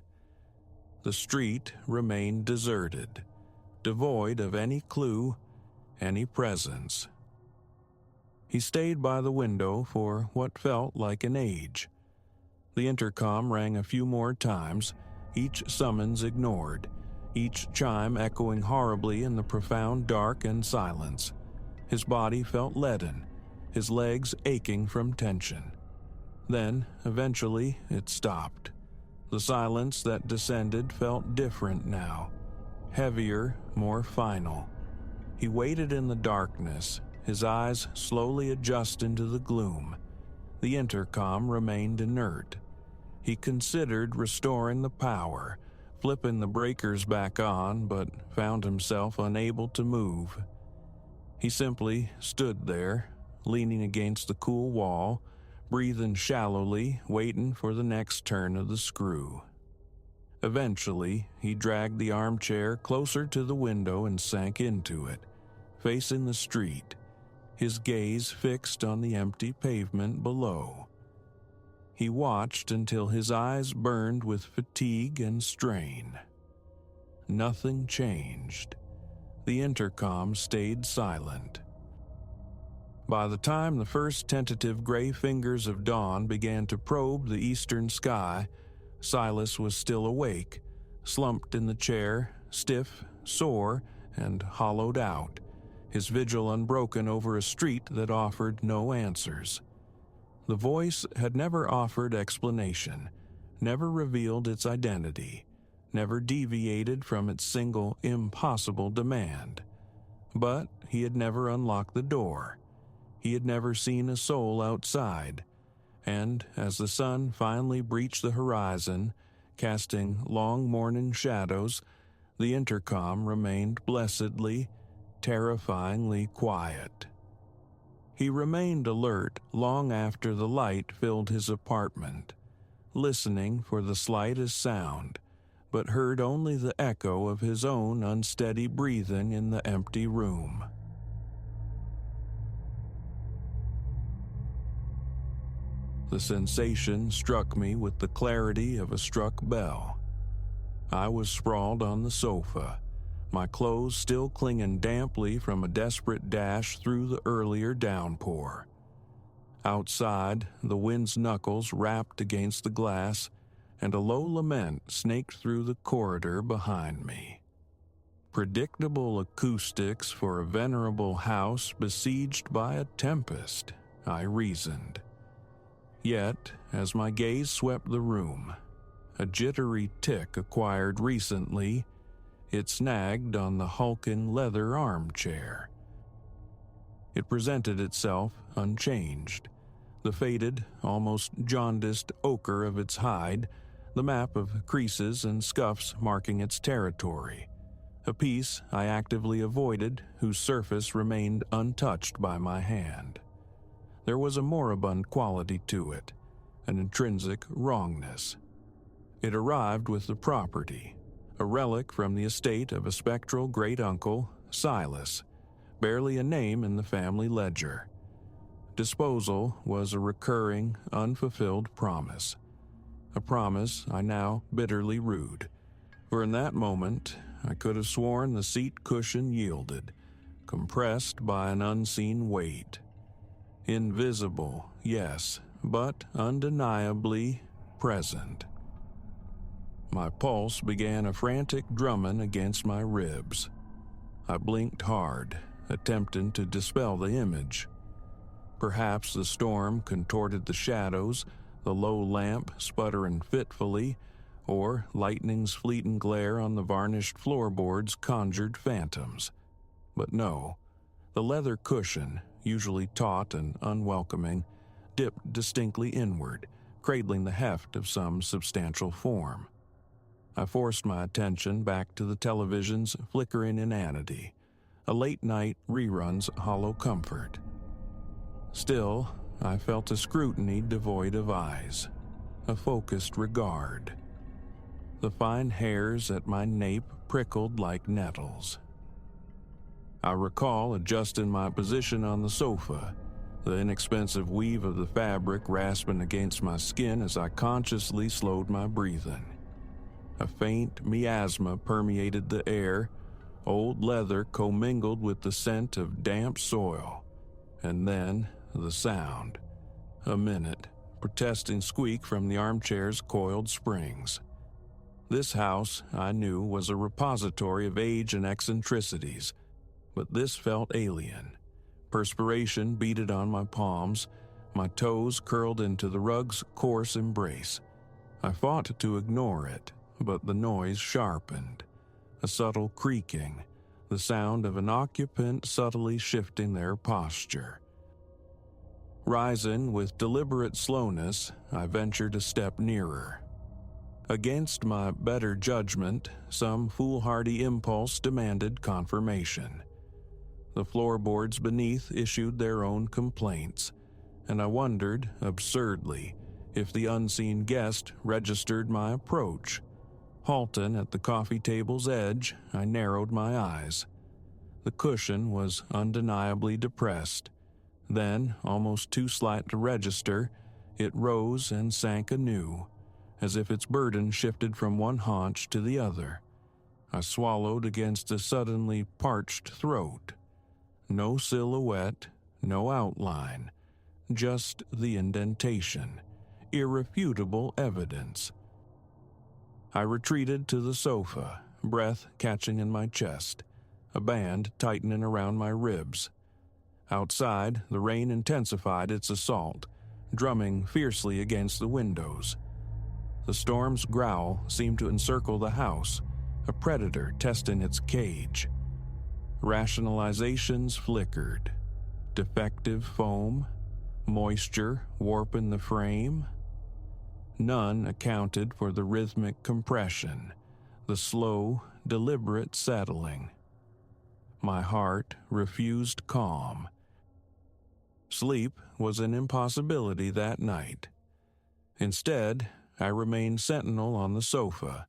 Speaker 1: The street remained deserted, devoid of any clue, any presence. He stayed by the window for what felt like an age. The intercom rang a few more times, each summons ignored, each chime echoing horribly in the profound dark and silence. His body felt leaden, his legs aching from tension. Then, eventually, it stopped. The silence that descended felt different now, heavier, more final. He waited in the darkness, his eyes slowly adjusting to the gloom. The intercom remained inert. He considered restoring the power, flipping the breakers back on, but found himself unable to move. He simply stood there, leaning against the cool wall, breathing shallowly, waiting for the next turn of the screw. Eventually, he dragged the armchair closer to the window and sank into it, facing the street, his gaze fixed on the empty pavement below. He watched until his eyes burned with fatigue and strain. Nothing changed. The intercom stayed silent. By the time the first tentative gray fingers of dawn began to probe the eastern sky, Silas was still awake, slumped in the chair, stiff, sore, and hollowed out, his vigil unbroken over a street that offered no answers. The voice had never offered explanation, never revealed its identity, never deviated from its single impossible demand. But he had never unlocked the door. He had never seen a soul outside, and as the sun finally breached the horizon, casting long morning shadows, the intercom remained blessedly, terrifyingly quiet. He remained alert long after the light filled his apartment, listening for the slightest sound, but heard only the echo of his own unsteady breathing in the empty room. The sensation struck me with the clarity of a struck bell. I was sprawled on the sofa, my clothes still clinging damply from a desperate dash through the earlier downpour. Outside, the wind's knuckles rapped against the glass, and a low lament snaked through the corridor behind me. Predictable acoustics for a venerable house besieged by a tempest, I reasoned. Yet, as my gaze swept the room, a jittery tick acquired recently, it snagged on the hulking leather armchair. It presented itself unchanged, the faded, almost jaundiced ochre of its hide, the map of creases and scuffs marking its territory, a piece I actively avoided whose surface remained untouched by my hand. There was a moribund quality to it, an intrinsic wrongness. It arrived with the property, a relic from the estate of a spectral great-uncle, Silas, barely a name in the family ledger. Disposal was a recurring, unfulfilled promise. A promise I now bitterly rued, for in that moment I could have sworn the seat cushion yielded, compressed by an unseen weight. Invisible, yes, but undeniably present. My pulse began a frantic drumming against my ribs. I blinked hard, attempting to dispel the image. Perhaps the storm contorted the shadows, the low lamp sputtering fitfully, or lightning's fleeting glare on the varnished floorboards conjured phantoms. But no, the leather cushion, usually taut and unwelcoming, dipped distinctly inward, cradling the heft of some substantial form. I forced my attention back to the television's flickering inanity, a late-night rerun's hollow comfort. Still, I felt a scrutiny devoid of eyes, a focused regard. The fine hairs at my nape prickled like nettles. I recall adjusting my position on the sofa, the inexpensive weave of the fabric rasping against my skin as I consciously slowed my breathing. A faint miasma permeated the air, old leather commingled with the scent of damp soil, and then the sound. A minute, protesting squeak from the armchair's coiled springs. This house, I knew, was a repository of age and eccentricities, but this felt alien. Perspiration beaded on my palms, my toes curled into the rug's coarse embrace. I fought to ignore it, but the noise sharpened. A subtle creaking, the sound of an occupant subtly shifting their posture. Rising with deliberate slowness, I ventured a step nearer. Against my better judgment, some foolhardy impulse demanded confirmation. The floorboards beneath issued their own complaints, and I wondered, absurdly, if the unseen guest registered my approach. Halting at the coffee table's edge, I narrowed my eyes. The cushion was undeniably depressed. Then, almost too slight to register, it rose and sank anew, as if its burden shifted from one haunch to the other. I swallowed against a suddenly parched throat. No silhouette, no outline, just the indentation, irrefutable evidence. I retreated to the sofa, breath catching in my chest, a band tightening around my ribs. Outside, the rain intensified its assault, drumming fiercely against the windows. The storm's growl seemed to encircle the house, a predator testing its cage. Rationalizations flickered. Defective foam? Moisture warping the frame? None accounted for the rhythmic compression, the slow, deliberate settling. My heart refused calm. Sleep was an impossibility that night. Instead, I remained sentinel on the sofa,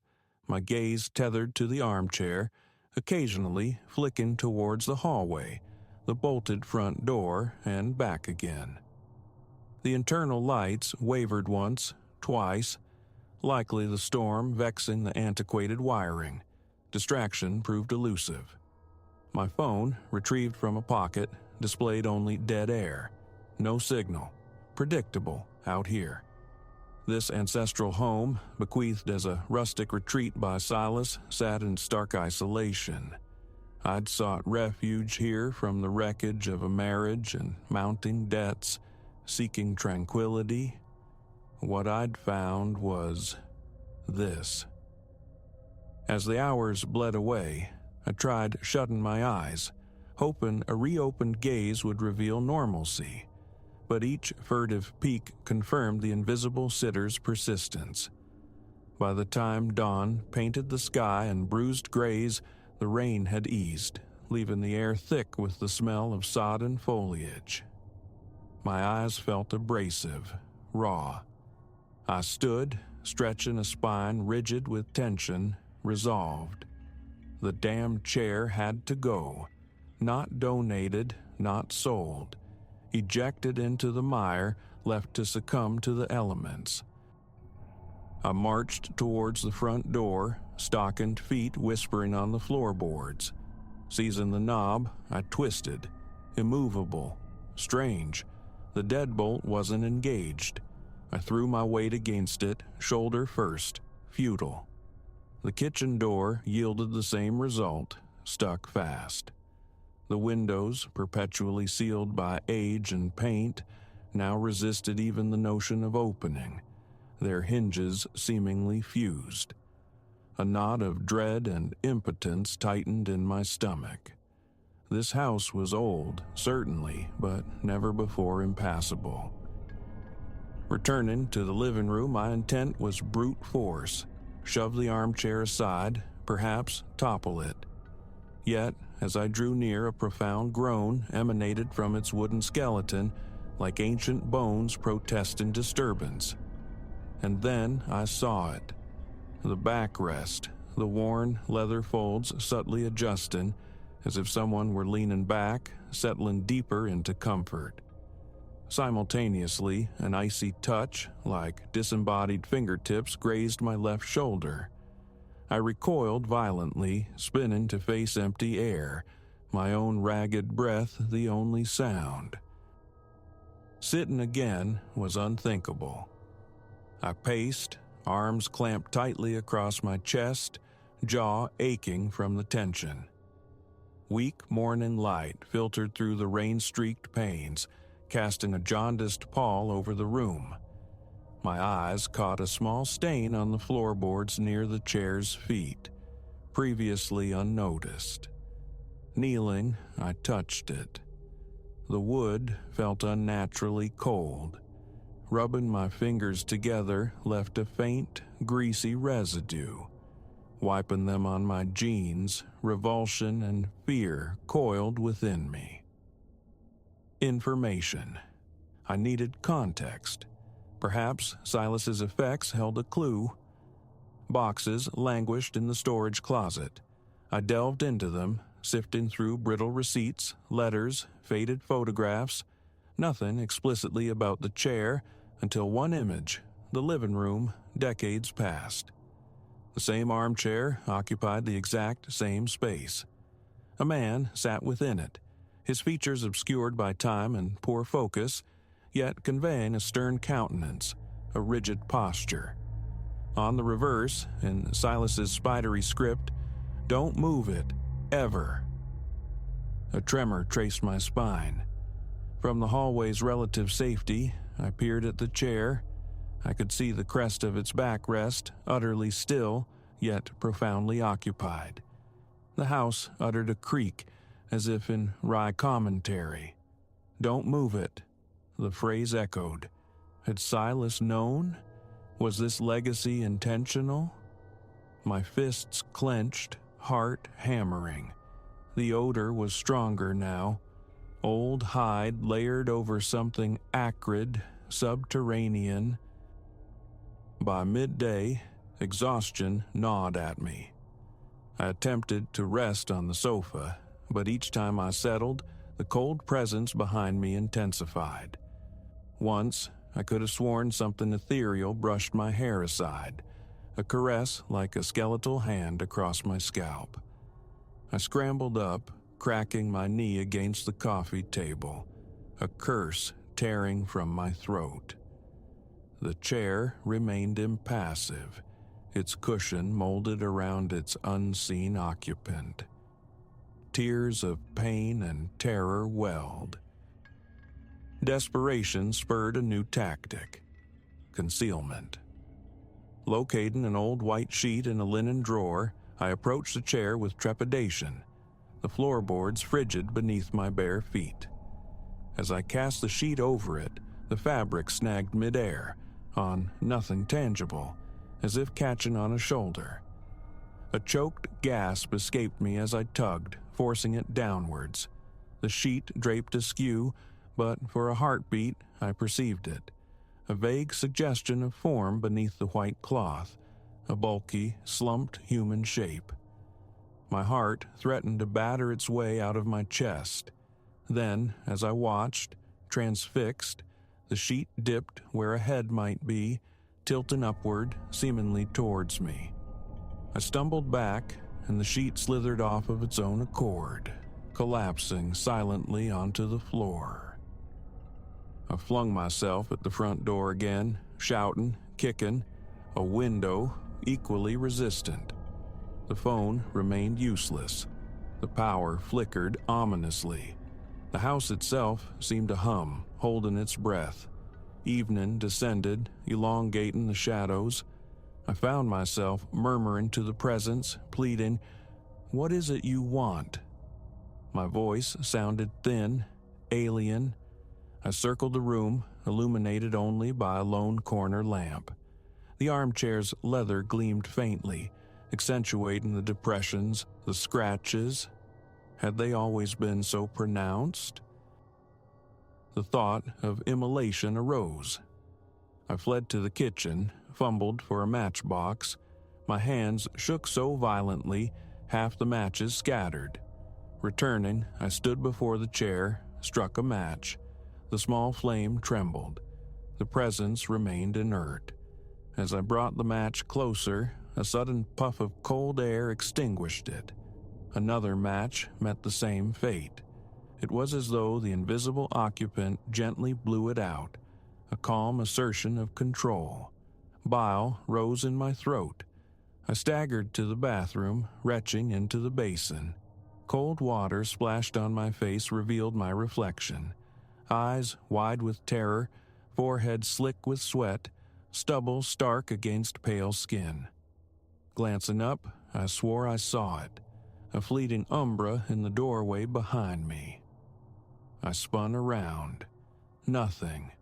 Speaker 1: my gaze tethered to the armchair, occasionally flicking towards the hallway, the bolted front door, and back again. The internal lights wavered once, twice, likely the storm vexing the antiquated wiring. Distraction proved elusive. My phone, retrieved from a pocket, displayed only dead air. No signal. Predictable out here. This ancestral home, bequeathed as a rustic retreat by Silas, sat in stark isolation. I'd sought refuge here from the wreckage of a marriage and mounting debts, seeking tranquility. What I'd found was this. As the hours bled away, I tried shutting my eyes, hoping a reopened gaze would reveal normalcy, but each furtive peek confirmed the invisible sitter's persistence. By the time dawn painted the sky in bruised grays, the rain had eased, leaving the air thick with the smell of sodden foliage. My eyes felt abrasive, raw. I stood, stretching a spine rigid with tension, resolved. The damn chair had to go. Not donated, not sold. Ejected into the mire, left to succumb to the elements. I marched towards the front door, stockinged feet whispering on the floorboards. Seizing the knob, I twisted. Immovable. Strange. The deadbolt wasn't engaged. I threw my weight against it, shoulder first. Futile. The kitchen door yielded the same result, stuck fast. The windows, perpetually sealed by age and paint, now resisted even the notion of opening, their hinges seemingly fused. A knot of dread and impotence tightened in my stomach. This house was old, certainly, but never before impassable. Returning to the living room, my intent was brute force. Shove the armchair aside, perhaps topple it. Yet, as I drew near, a profound groan emanated from its wooden skeleton, like ancient bones protesting disturbance. And then I saw it. The backrest, the worn leather folds subtly adjusting, as if someone were leaning back, settling deeper into comfort. Simultaneously, an icy touch, like disembodied fingertips, grazed my left shoulder. I recoiled violently, spinning to face empty air, my own ragged breath the only sound. Sitting again was unthinkable. I paced, arms clamped tightly across my chest, jaw aching from the tension. Weak morning light filtered through the rain-streaked panes, casting a jaundiced pall over the room. My eyes caught a small stain on the floorboards near the chair's feet, previously unnoticed. Kneeling, I touched it. The wood felt unnaturally cold. Rubbing my fingers together left a faint, greasy residue. Wiping them on my jeans, revulsion and fear coiled within me. Information. I needed context. Perhaps Silas's effects held a clue. Boxes languished in the storage closet. I delved into them, sifting through brittle receipts, letters, faded photographs. Nothing explicitly about the chair until one image, the living room, decades past. The same armchair occupied the exact same space. A man sat within it, his features obscured by time and poor focus, yet conveying a stern countenance, a rigid posture. On the reverse, in Silas's spidery script, "Don't move it, ever." A tremor traced my spine. From the hallway's relative safety, I peered at the chair. I could see the crest of its backrest, utterly still, yet profoundly occupied. The house uttered a creak, as if in wry commentary. "Don't move it." The phrase echoed. Had Silas known? Was this legacy intentional? My fists clenched, heart hammering. The odor was stronger now. Old hide layered over something acrid, subterranean. By midday, exhaustion gnawed at me. I attempted to rest on the sofa, but each time I settled, the cold presence behind me intensified. Once, I could have sworn something ethereal brushed my hair aside, a caress like a skeletal hand across my scalp. I scrambled up, cracking my knee against the coffee table, a curse tearing from my throat. The chair remained impassive, its cushion molded around its unseen occupant. Tears of pain and terror welled. Desperation spurred a new tactic: concealment. Locating an old white sheet in a linen drawer, I approached the chair with trepidation, the floorboards frigid beneath my bare feet. As I cast the sheet over it, the fabric snagged midair, on nothing tangible, as if catching on a shoulder. A choked gasp escaped me as I tugged, forcing it downwards. The sheet draped askew, but for a heartbeat I perceived it. A vague suggestion of form beneath the white cloth, a bulky, slumped human shape. My heart threatened to batter its way out of my chest. Then, as I watched, transfixed, the sheet dipped where a head might be, tilting upward, seemingly towards me. I stumbled back, and the sheet slithered off of its own accord, collapsing silently onto the floor. I flung myself at the front door again, shouting, kicking, a window equally resistant. The phone remained useless. The power flickered ominously. The house itself seemed to hum, holding its breath. Evening descended, elongating the shadows. I found myself murmuring to the presence, pleading, "What is it you want?" My voice sounded thin, alien. I circled the room, illuminated only by a lone corner lamp. The armchair's leather gleamed faintly, accentuating the depressions, the scratches. Had they always been so pronounced? The thought of immolation arose. I fled to the kitchen, fumbled for a matchbox. My hands shook so violently, half the matches scattered. Returning, I stood before the chair, struck a match. The small flame trembled. The presence remained inert. As I brought the match closer, a sudden puff of cold air extinguished it. Another match met the same fate. It was as though the invisible occupant gently blew it out, a calm assertion of control. Bile rose in my throat. I staggered to the bathroom, retching into the basin. Cold water splashed on my face revealed my reflection. Eyes wide with terror, forehead slick with sweat, stubble stark against pale skin. Glancing up, I swore I saw it, a fleeting umbra in the doorway behind me. I spun around. Nothing.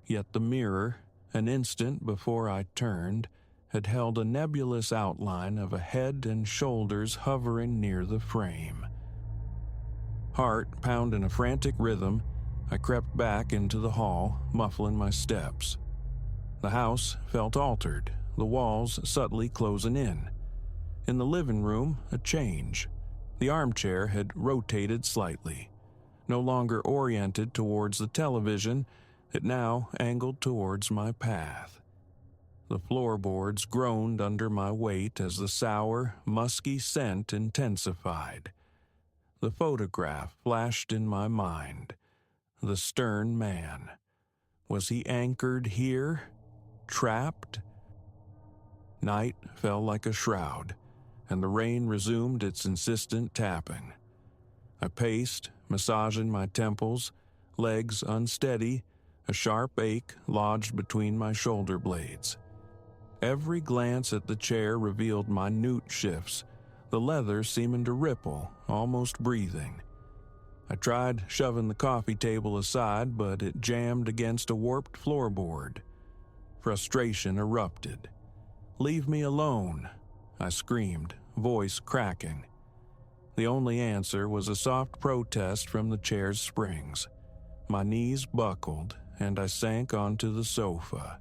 Speaker 1: Yet the mirror, an instant before I turned, had held a nebulous outline of a head and shoulders hovering near the frame. Heart pounding a frantic rhythm, I crept back into the hall, muffling my steps. The house felt altered, the walls subtly closing in. In the living room, a change. The armchair had rotated slightly. No longer oriented towards the television, it now angled towards my path. The floorboards groaned under my weight as the sour, musky scent intensified. The photograph flashed in my mind. The stern man. Was he anchored here? Trapped? Night fell like a shroud, and the rain resumed its insistent tapping. I paced, massaging my temples, legs unsteady, a sharp ache lodged between my shoulder blades. Every glance at the chair revealed minute shifts, the leather seeming to ripple, almost breathing. I tried shoving the coffee table aside, but it jammed against a warped floorboard. Frustration erupted. "Leave me alone," I screamed, voice cracking. The only answer was a soft protest from the chair's springs. My knees buckled, and I sank onto the sofa.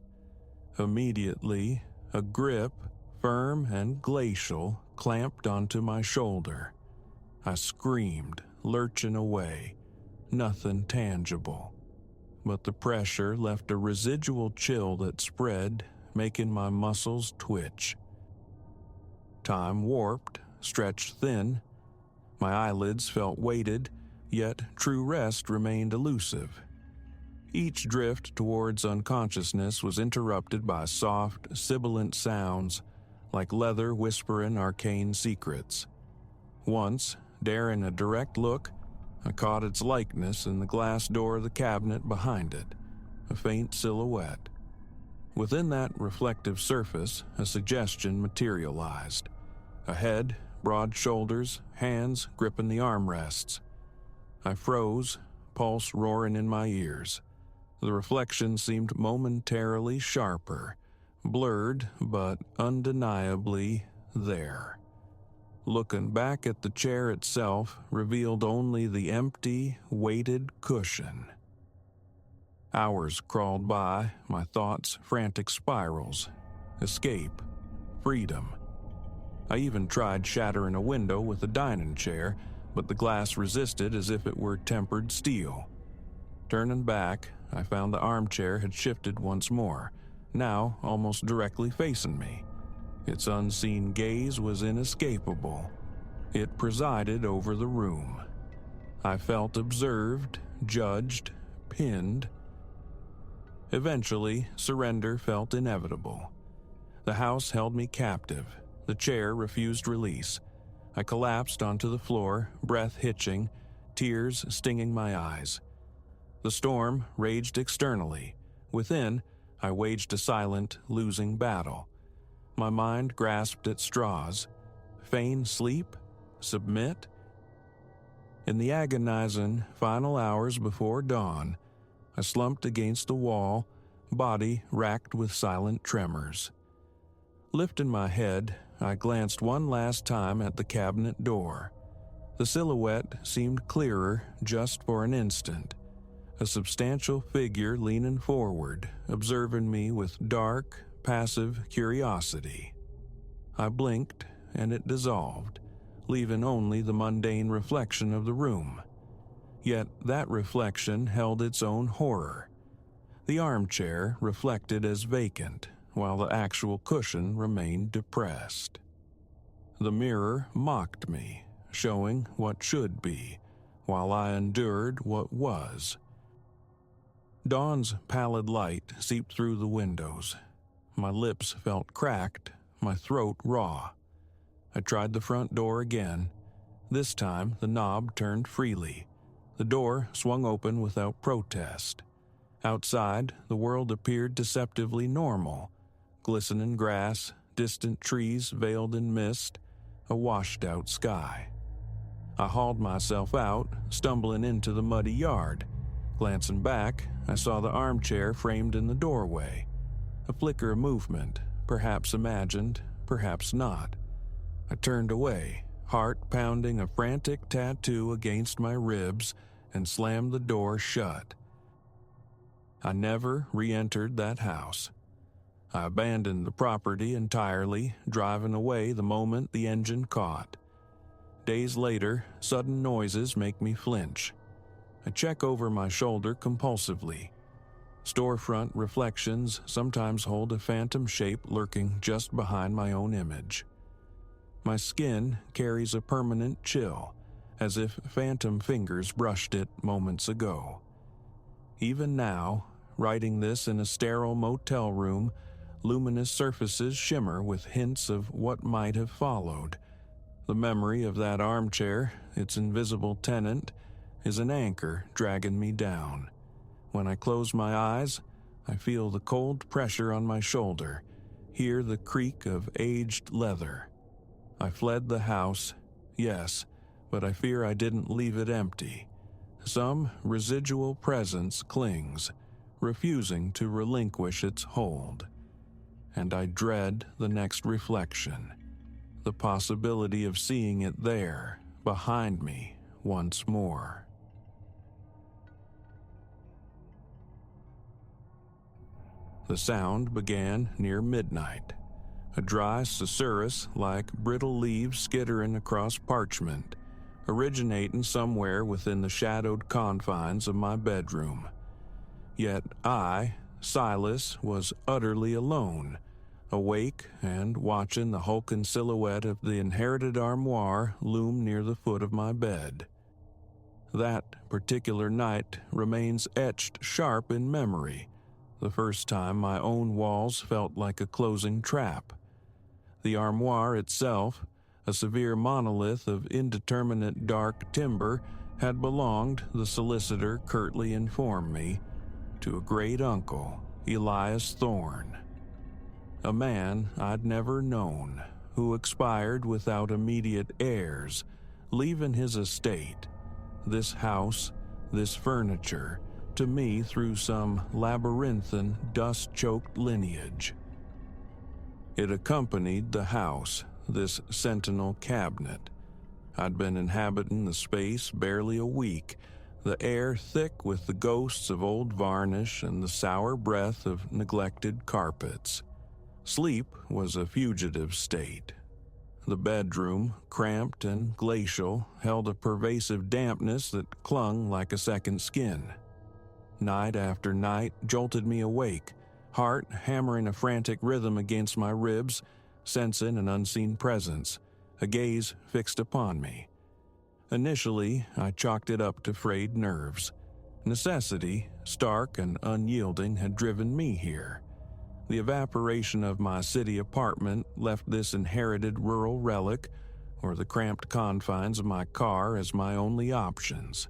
Speaker 1: Immediately, a grip, firm and glacial, clamped onto my shoulder. I screamed, lurching away. Nothing tangible. But the pressure left a residual chill that spread, making my muscles twitch. Time warped, stretched thin. My eyelids felt weighted, yet true rest remained elusive. Each drift towards unconsciousness was interrupted by soft, sibilant sounds, like leather whispering arcane secrets. Once, daring a direct look, I caught its likeness in the glass door of the cabinet behind it, a faint silhouette. Within that reflective surface, a suggestion materialized. A head, broad shoulders, hands gripping the armrests. I froze, pulse roaring in my ears. The reflection seemed momentarily sharper, blurred but undeniably there. Looking back at the chair itself revealed only the empty, weighted cushion. Hours crawled by, my thoughts frantic spirals. Escape. Freedom. I even tried shattering a window with a dining chair, but the glass resisted as if it were tempered steel. Turning back, I found the armchair had shifted once more, now almost directly facing me. Its unseen gaze was inescapable. It presided over the room. I felt observed, judged, pinned. Eventually, surrender felt inevitable. The house held me captive. The chair refused release. I collapsed onto the floor, breath hitching, tears stinging my eyes. The storm raged externally. Within, I waged a silent, losing battle. My mind grasped at straws. Feign sleep? Submit? In the agonizing final hours before dawn, I slumped against the wall, body racked with silent tremors. Lifting my head, I glanced one last time at the cabinet door. The silhouette seemed clearer just for an instant. A substantial figure leaning forward, observing me with dark, passive curiosity. I blinked, and it dissolved, leaving only the mundane reflection of the room. Yet that reflection held its own horror. The armchair reflected as vacant, while the actual cushion remained depressed. The mirror mocked me, showing what should be, while I endured what was. Dawn's pallid light seeped through the windows. My lips felt cracked, my throat raw. I tried the front door again. This time, the knob turned freely. The door swung open without protest. Outside, the world appeared deceptively normal. Glistening grass, distant trees veiled in mist, a washed-out sky. I hauled myself out, stumbling into the muddy yard. Glancing back, I saw the armchair framed in the doorway. A flicker of movement, perhaps imagined, perhaps not. I turned away, heart pounding a frantic tattoo against my ribs, and slammed the door shut. I never re-entered that house. I abandoned the property entirely, driving away the moment the engine caught. Days later, sudden noises make me flinch. I check over my shoulder compulsively. Storefront reflections sometimes hold a phantom shape lurking just behind my own image. My skin carries a permanent chill, as if phantom fingers brushed it moments ago. Even now, writing this in a sterile motel room, luminous surfaces shimmer with hints of what might have followed. The memory of that armchair, its invisible tenant, is an anchor dragging me down. When I close my eyes, I feel the cold pressure on my shoulder, hear the creak of aged leather. I fled the house, yes, but I fear I didn't leave it empty. Some residual presence clings, refusing to relinquish its hold. And I dread the next reflection, the possibility of seeing it there, behind me, once more. The sound began near midnight, a dry susurrus like brittle leaves skittering across parchment, originating somewhere within the shadowed confines of my bedroom. Yet I, Silas, was utterly alone, awake and watching the hulking silhouette of the inherited armoire loom near the foot of my bed. That particular night remains etched sharp in memory, the first time my own walls felt like a closing trap. The armoire itself, a severe monolith of indeterminate dark timber, had belonged, the solicitor curtly informed me, to a great uncle, Elias Thorne, a man I'd never known, who expired without immediate heirs, leaving his estate, this house, this furniture, to me through some labyrinthine, dust-choked lineage. It accompanied the house, this sentinel cabinet. I'd been inhabiting the space barely a week, the air thick with the ghosts of old varnish and the sour breath of neglected carpets. Sleep was a fugitive state. The bedroom, cramped and glacial, held a pervasive dampness that clung like a second skin. Night after night jolted me awake, heart hammering a frantic rhythm against my ribs, sensing an unseen presence, a gaze fixed upon me. Initially, I chalked it up to frayed nerves. Necessity, stark and unyielding, had driven me here. The evaporation of my city apartment left this inherited rural relic, or the cramped confines of my car, as my only options.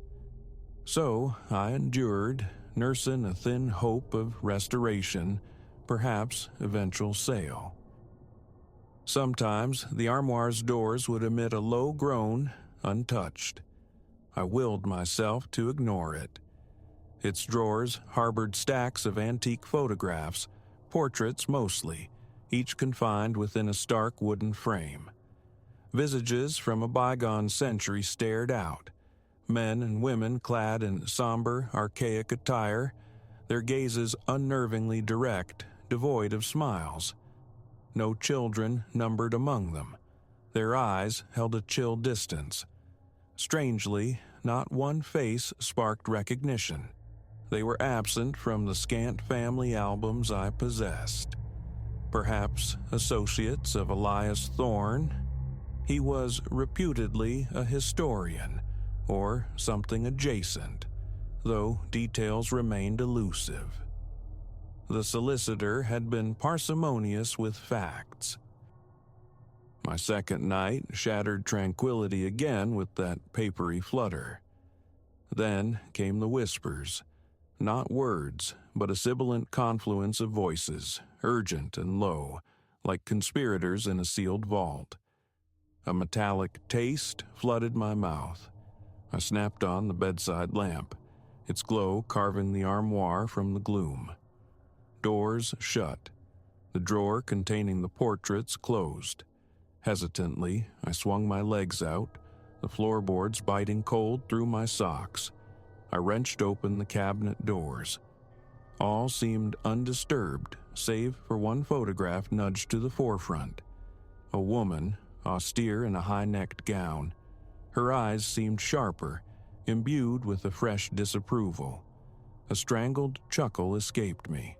Speaker 1: So I endured, nursing a thin hope of restoration, perhaps eventual sale. Sometimes the armoire's doors would emit a low groan, untouched. I willed myself to ignore it. Its drawers harbored stacks of antique photographs, portraits mostly, each confined within a stark wooden frame. Visages from a bygone century stared out, men and women clad in somber, archaic attire, their gazes unnervingly direct, devoid of smiles. No children numbered among them. Their eyes held a chill distance. Strangely, not one face sparked recognition. They were absent from the scant family albums I possessed. Perhaps associates of Elias Thorne? He was reputedly a historian, or something adjacent, though details remained elusive. The solicitor had been parsimonious with facts. My second night shattered tranquility again with that papery flutter. Then came the whispers, not words, but a sibilant confluence of voices, urgent and low, like conspirators in a sealed vault. A metallic taste flooded my mouth. I snapped on the bedside lamp, its glow carving the armoire from the gloom. Doors shut. The drawer containing the portraits closed. Hesitantly, I swung my legs out, the floorboards biting cold through my socks. I wrenched open the cabinet doors. All seemed undisturbed, save for one photograph nudged to the forefront. A woman, austere in a high-necked gown. Her eyes seemed sharper, imbued with a fresh disapproval. A strangled chuckle escaped me.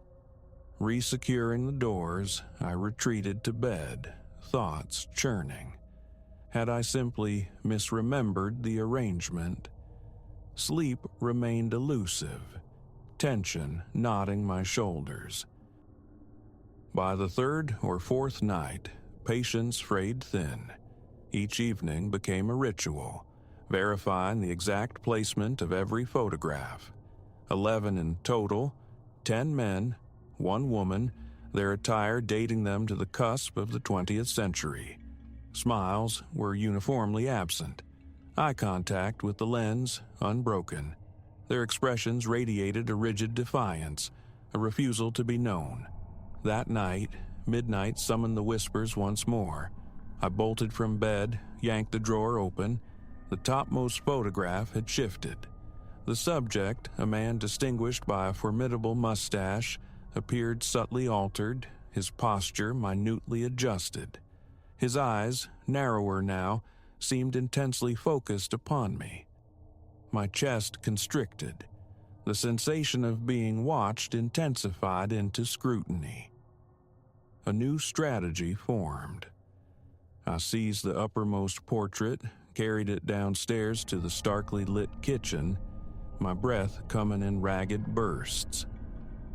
Speaker 1: Resecuring the doors, I retreated to bed, thoughts churning. Had I simply misremembered the arrangement? Sleep remained elusive, tension knotting my shoulders. By the third or fourth night, patience frayed thin. Each evening became a ritual, verifying the exact placement of every photograph. 11 in total, 10 men, 1 woman, their attire dating them to the cusp of the 20th century. Smiles were uniformly absent. Eye contact with the lens unbroken. Their expressions radiated a rigid defiance, a refusal to be known. That night, midnight summoned the whispers once more. I bolted from bed, yanked the drawer open. The topmost photograph had shifted. The subject, a man distinguished by a formidable mustache, appeared subtly altered, his posture minutely adjusted. His eyes, narrower now, seemed intensely focused upon me. My chest constricted. The sensation of being watched intensified into scrutiny. A new strategy formed. I seized the uppermost portrait, carried it downstairs to the starkly lit kitchen, my breath coming in ragged bursts.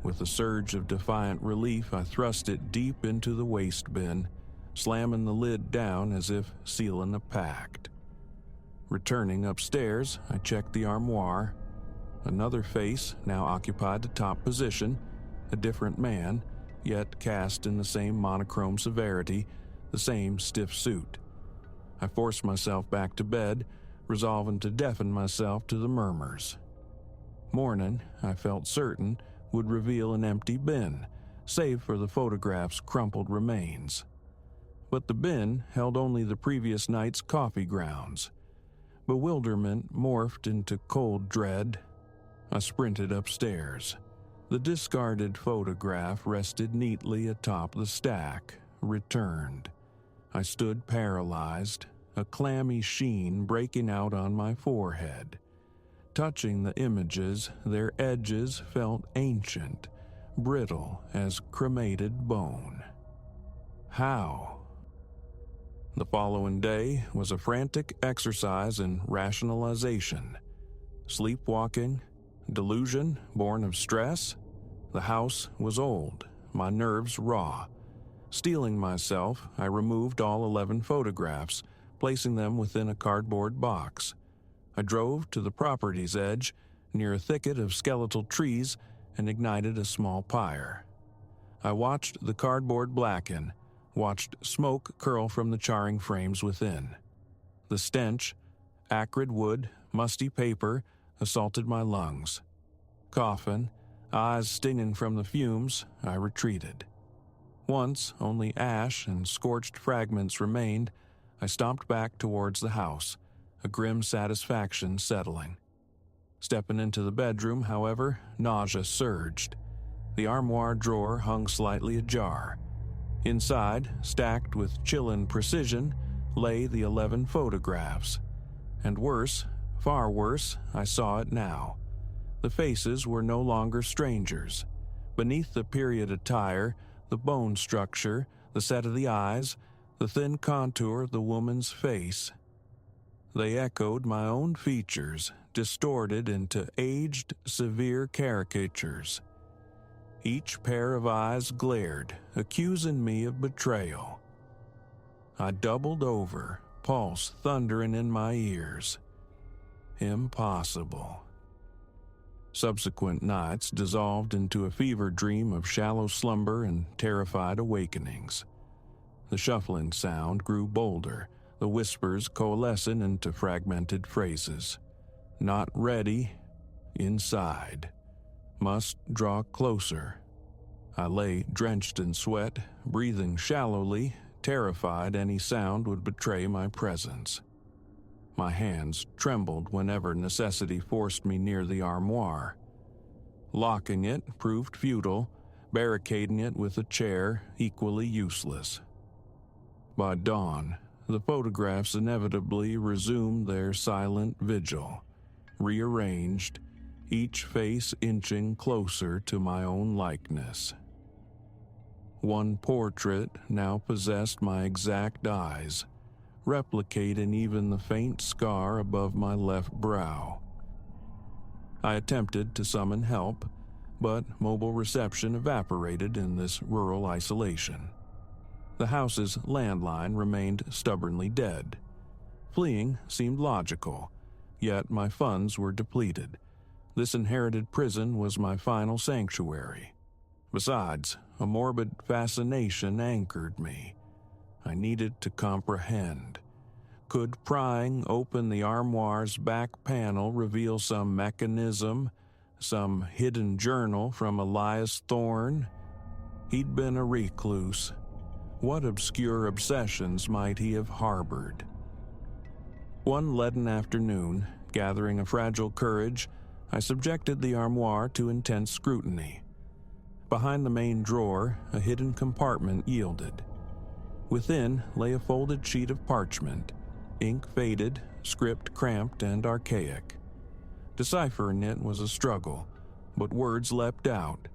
Speaker 1: With a surge of defiant relief, I thrust it deep into the waste bin, slamming the lid down as if sealing a pact. Returning upstairs, I checked the armoire. Another face now occupied the top position, a different man, yet cast in the same monochrome severity, the same stiff suit. I forced myself back to bed, resolving to deafen myself to the murmurs. Morning, I felt certain, would reveal an empty bin, save for the photograph's crumpled remains. But the bin held only the previous night's coffee grounds. Bewilderment morphed into cold dread. I sprinted upstairs. The discarded photograph rested neatly atop the stack, returned. I stood paralyzed, a clammy sheen breaking out on my forehead. Touching the images, their edges felt ancient, brittle as cremated bone. How? The following day was a frantic exercise in rationalization. Sleepwalking, delusion born of stress. The house was old, my nerves raw. Steeling myself, I removed all 11 photographs, placing them within a cardboard box. I drove to the property's edge, near a thicket of skeletal trees, and ignited a small pyre. I watched the cardboard blacken, watched smoke curl from the charring frames within. The stench, acrid wood, musty paper, assaulted my lungs. Coughing, eyes stinging from the fumes, I retreated. Once only ash and scorched fragments remained, I stomped back towards the house, a grim satisfaction settling. Stepping into the bedroom, however, nausea surged. The armoire drawer hung slightly ajar. Inside, stacked with chilling precision, lay the 11 photographs. And worse, far worse, I saw it now. The faces were no longer strangers. Beneath the period attire, the bone structure, the set of the eyes, the thin contour of the woman's face, they echoed my own features, distorted into aged, severe caricatures. Each pair of eyes glared, accusing me of betrayal. I doubled over, pulse thundering in my ears. Impossible. Subsequent nights dissolved into a fever dream of shallow slumber and terrified awakenings. The shuffling sound grew bolder, the whispers coalescing into fragmented phrases. Not ready. Inside. Must draw closer. I lay drenched in sweat, breathing shallowly, terrified any sound would betray my presence. My hands trembled whenever necessity forced me near the armoire. Locking it proved futile, barricading it with a chair equally useless. By dawn, the photographs inevitably resumed their silent vigil, rearranged, each face inching closer to my own likeness. One portrait now possessed my exact eyes, replicating even the faint scar above my left brow. I attempted to summon help, but mobile reception evaporated in this rural isolation. The house's landline remained stubbornly dead. Fleeing seemed logical, yet my funds were depleted. This inherited prison was my final sanctuary. Besides, a morbid fascination anchored me. I needed to comprehend. Could prying open the armoire's back panel reveal some mechanism, some hidden journal from Elias Thorne? He'd been a recluse. What obscure obsessions might he have harbored? One leaden afternoon, gathering a fragile courage, I subjected the armoire to intense scrutiny. Behind the main drawer, a hidden compartment yielded. Within lay a folded sheet of parchment, ink faded, script cramped and archaic. Deciphering it was a struggle, but words leapt out.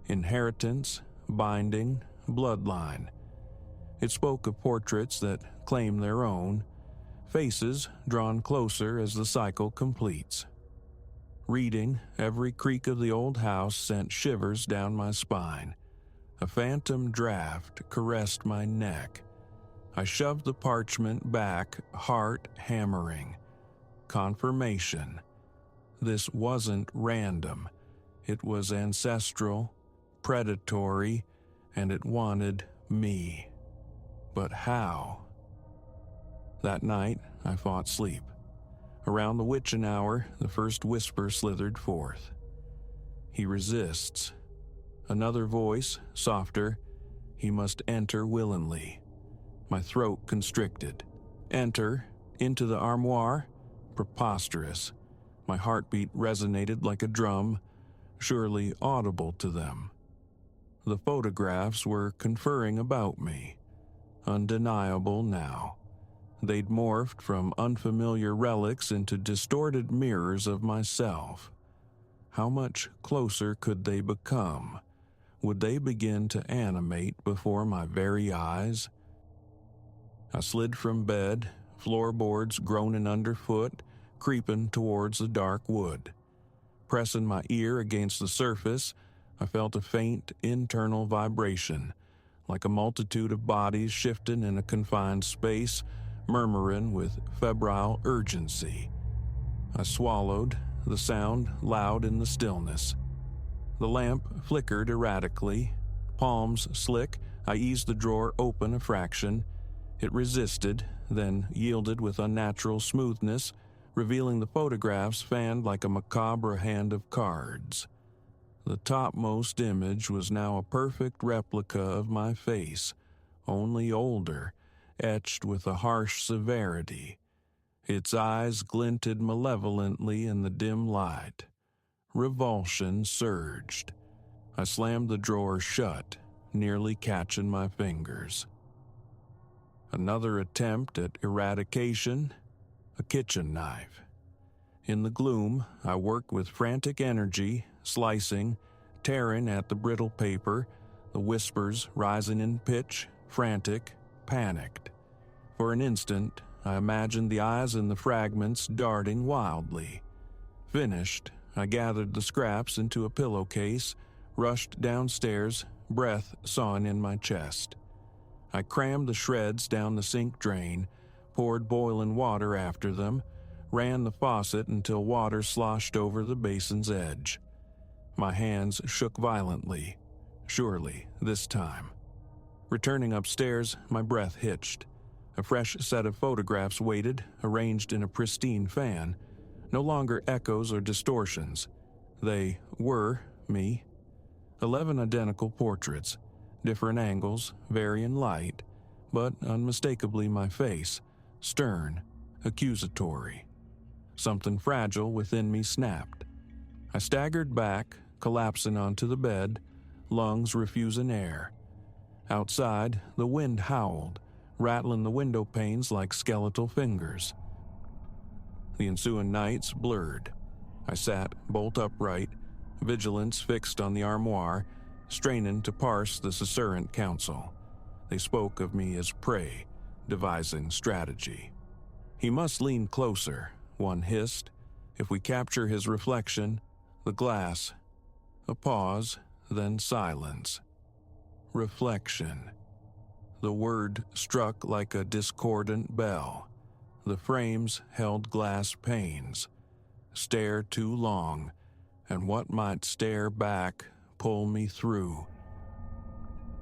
Speaker 1: Inheritance, binding, bloodline. It spoke of portraits that claim their own, faces drawn closer as the cycle completes. Reading, every creak of the old house sent shivers down my spine. A phantom draft caressed my neck. I shoved the parchment back, heart hammering. Confirmation. This wasn't random. It was ancestral, predatory, and it wanted me. But how? That night, I fought sleep. Around the witching hour, the first whisper slithered forth. He resists. Another voice, softer. He must enter willingly. My throat constricted. Enter? Into the armoire? Preposterous. My heartbeat resonated like a drum, surely audible to them. The photographs were conferring about me. Undeniable now. They'd morphed from unfamiliar relics into distorted mirrors of myself. How much closer could they become? Would they begin to animate before my very eyes? I slid from bed, floorboards groaning underfoot, creeping towards the dark wood. Pressing my ear against the surface, I felt a faint internal vibration, like a multitude of bodies shifting in a confined space, murmuring with febrile urgency. I swallowed, the sound loud in the stillness. The lamp flickered erratically. Palms slick, I eased the drawer open a fraction. It resisted, then yielded with unnatural smoothness, revealing the photographs fanned like a macabre hand of cards. The topmost image was now a perfect replica of my face, only older, etched with a harsh severity. Its eyes glinted malevolently in the dim light. Revulsion surged. I slammed the drawer shut, nearly catching my fingers. Another attempt at eradication, a kitchen knife. In the gloom, I worked with frantic energy, slicing, tearing at the brittle paper, the whispers rising in pitch, frantic, panicked. For an instant, I imagined the eyes in the fragments darting wildly. Finished, I gathered the scraps into a pillowcase, rushed downstairs, breath sawing in my chest. I crammed the shreds down the sink drain, poured boiling water after them, ran the faucet until water sloshed over the basin's edge. My hands shook violently. Surely, this time. Returning upstairs, my breath hitched. A fresh set of photographs waited, arranged in a pristine fan. No longer echoes or distortions. They were me. 11 identical portraits, different angles, varying light, but unmistakably my face, stern, accusatory. Something fragile within me snapped. I staggered back, collapsing onto the bed, lungs refusing air. Outside, the wind howled, rattling the window panes like skeletal fingers. The ensuing nights blurred. I sat bolt upright, vigilance fixed on the armoire, straining to parse the susurrant counsel. They spoke of me as prey, devising strategy. He must lean closer, one hissed. If we capture his reflection, the glass. A pause, then silence. Reflection. The word struck like a discordant bell. The frames held glass panes. Stare too long, and what might stare back pull me through.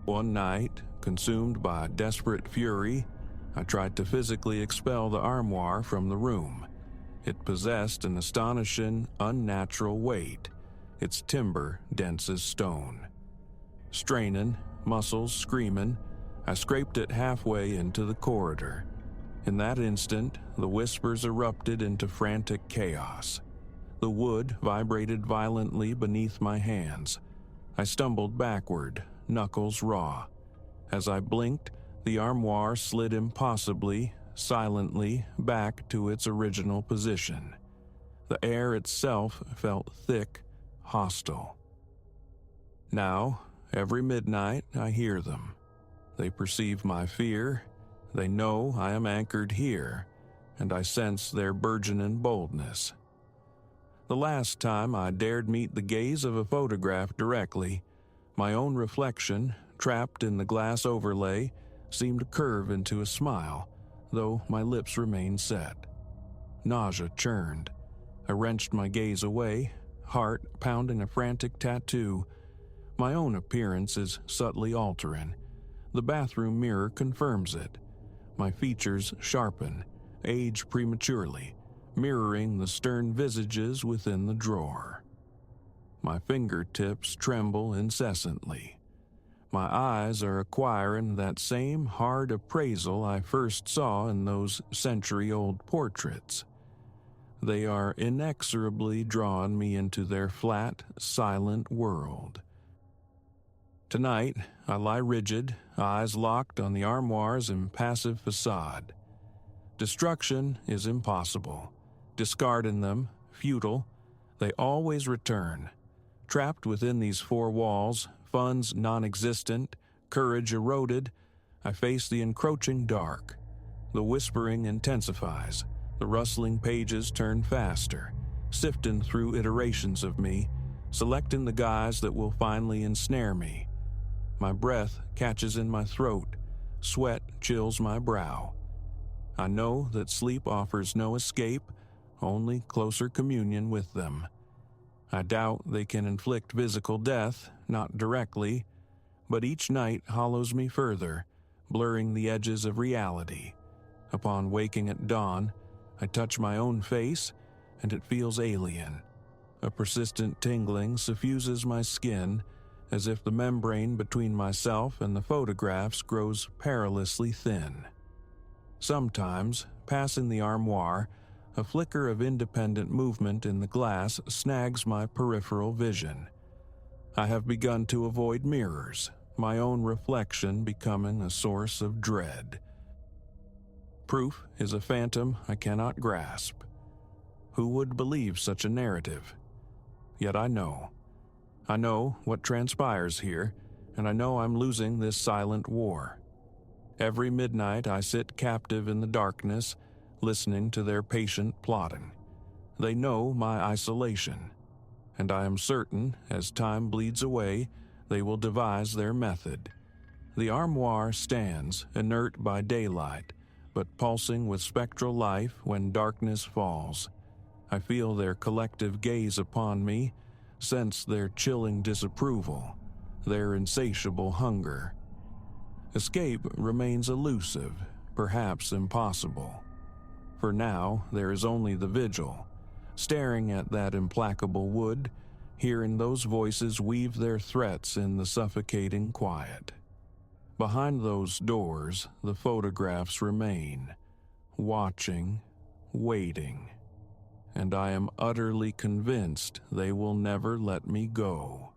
Speaker 1: One night, consumed by desperate fury, I tried to physically expel the armoire from the room. It possessed an astonishing, unnatural weight, its timber dense as stone. Straining, muscles screaming, I scraped it halfway into the corridor. In that instant, the whispers erupted into frantic chaos. The wood vibrated violently beneath my hands. I stumbled backward, knuckles raw. As I blinked, the armoire slid impossibly, silently, back to its original position. The air itself felt thick, hostile. Now, every midnight, I hear them. They perceive my fear. They know I am anchored here, and I sense their burgeoning boldness. The last time I dared meet the gaze of a photograph directly, my own reflection, trapped in the glass overlay, seemed to curve into a smile, though my lips remained set. Nausea churned. I wrenched my gaze away, heart pounding a frantic tattoo. My own appearance is subtly altering. The bathroom mirror confirms it. My features sharpen, age prematurely, mirroring the stern visages within the drawer. My fingertips tremble incessantly. My eyes are acquiring that same hard appraisal I first saw in those century-old portraits. They are inexorably drawing me into their flat, silent world. Tonight, I lie rigid, eyes locked on the armoire's impassive facade. Destruction is impossible. Discarding them, futile, they always return. Trapped within these four walls, funds non-existent, courage eroded, I face the encroaching dark. The whispering intensifies. The rustling pages turn faster, sifting through iterations of me, selecting the guise that will finally ensnare me. My breath catches in my throat, sweat chills my brow. I know that sleep offers no escape, only closer communion with them. I doubt they can inflict physical death, not directly, but each night hollows me further, blurring the edges of reality. Upon waking at dawn, I touch my own face, and it feels alien. A persistent tingling suffuses my skin, as if the membrane between myself and the photographs grows perilously thin. Sometimes, passing the armoire, a flicker of independent movement in the glass snags my peripheral vision. I have begun to avoid mirrors, my own reflection becoming a source of dread. Proof is a phantom I cannot grasp. Who would believe such a narrative? Yet I know. I know what transpires here, and I know I'm losing this silent war. Every midnight I sit captive in the darkness, listening to their patient plotting. They know my isolation, and I am certain, as time bleeds away, they will devise their method. The armoire stands, inert by daylight, but pulsing with spectral life when darkness falls. I feel their collective gaze upon me, sense their chilling disapproval, their insatiable hunger. Escape remains elusive, perhaps impossible. For now, there is only the vigil, staring at that implacable wood, hearing those voices weave their threats in the suffocating quiet. Behind those doors, the photographs remain, watching, waiting, and I am utterly convinced they will never let me go.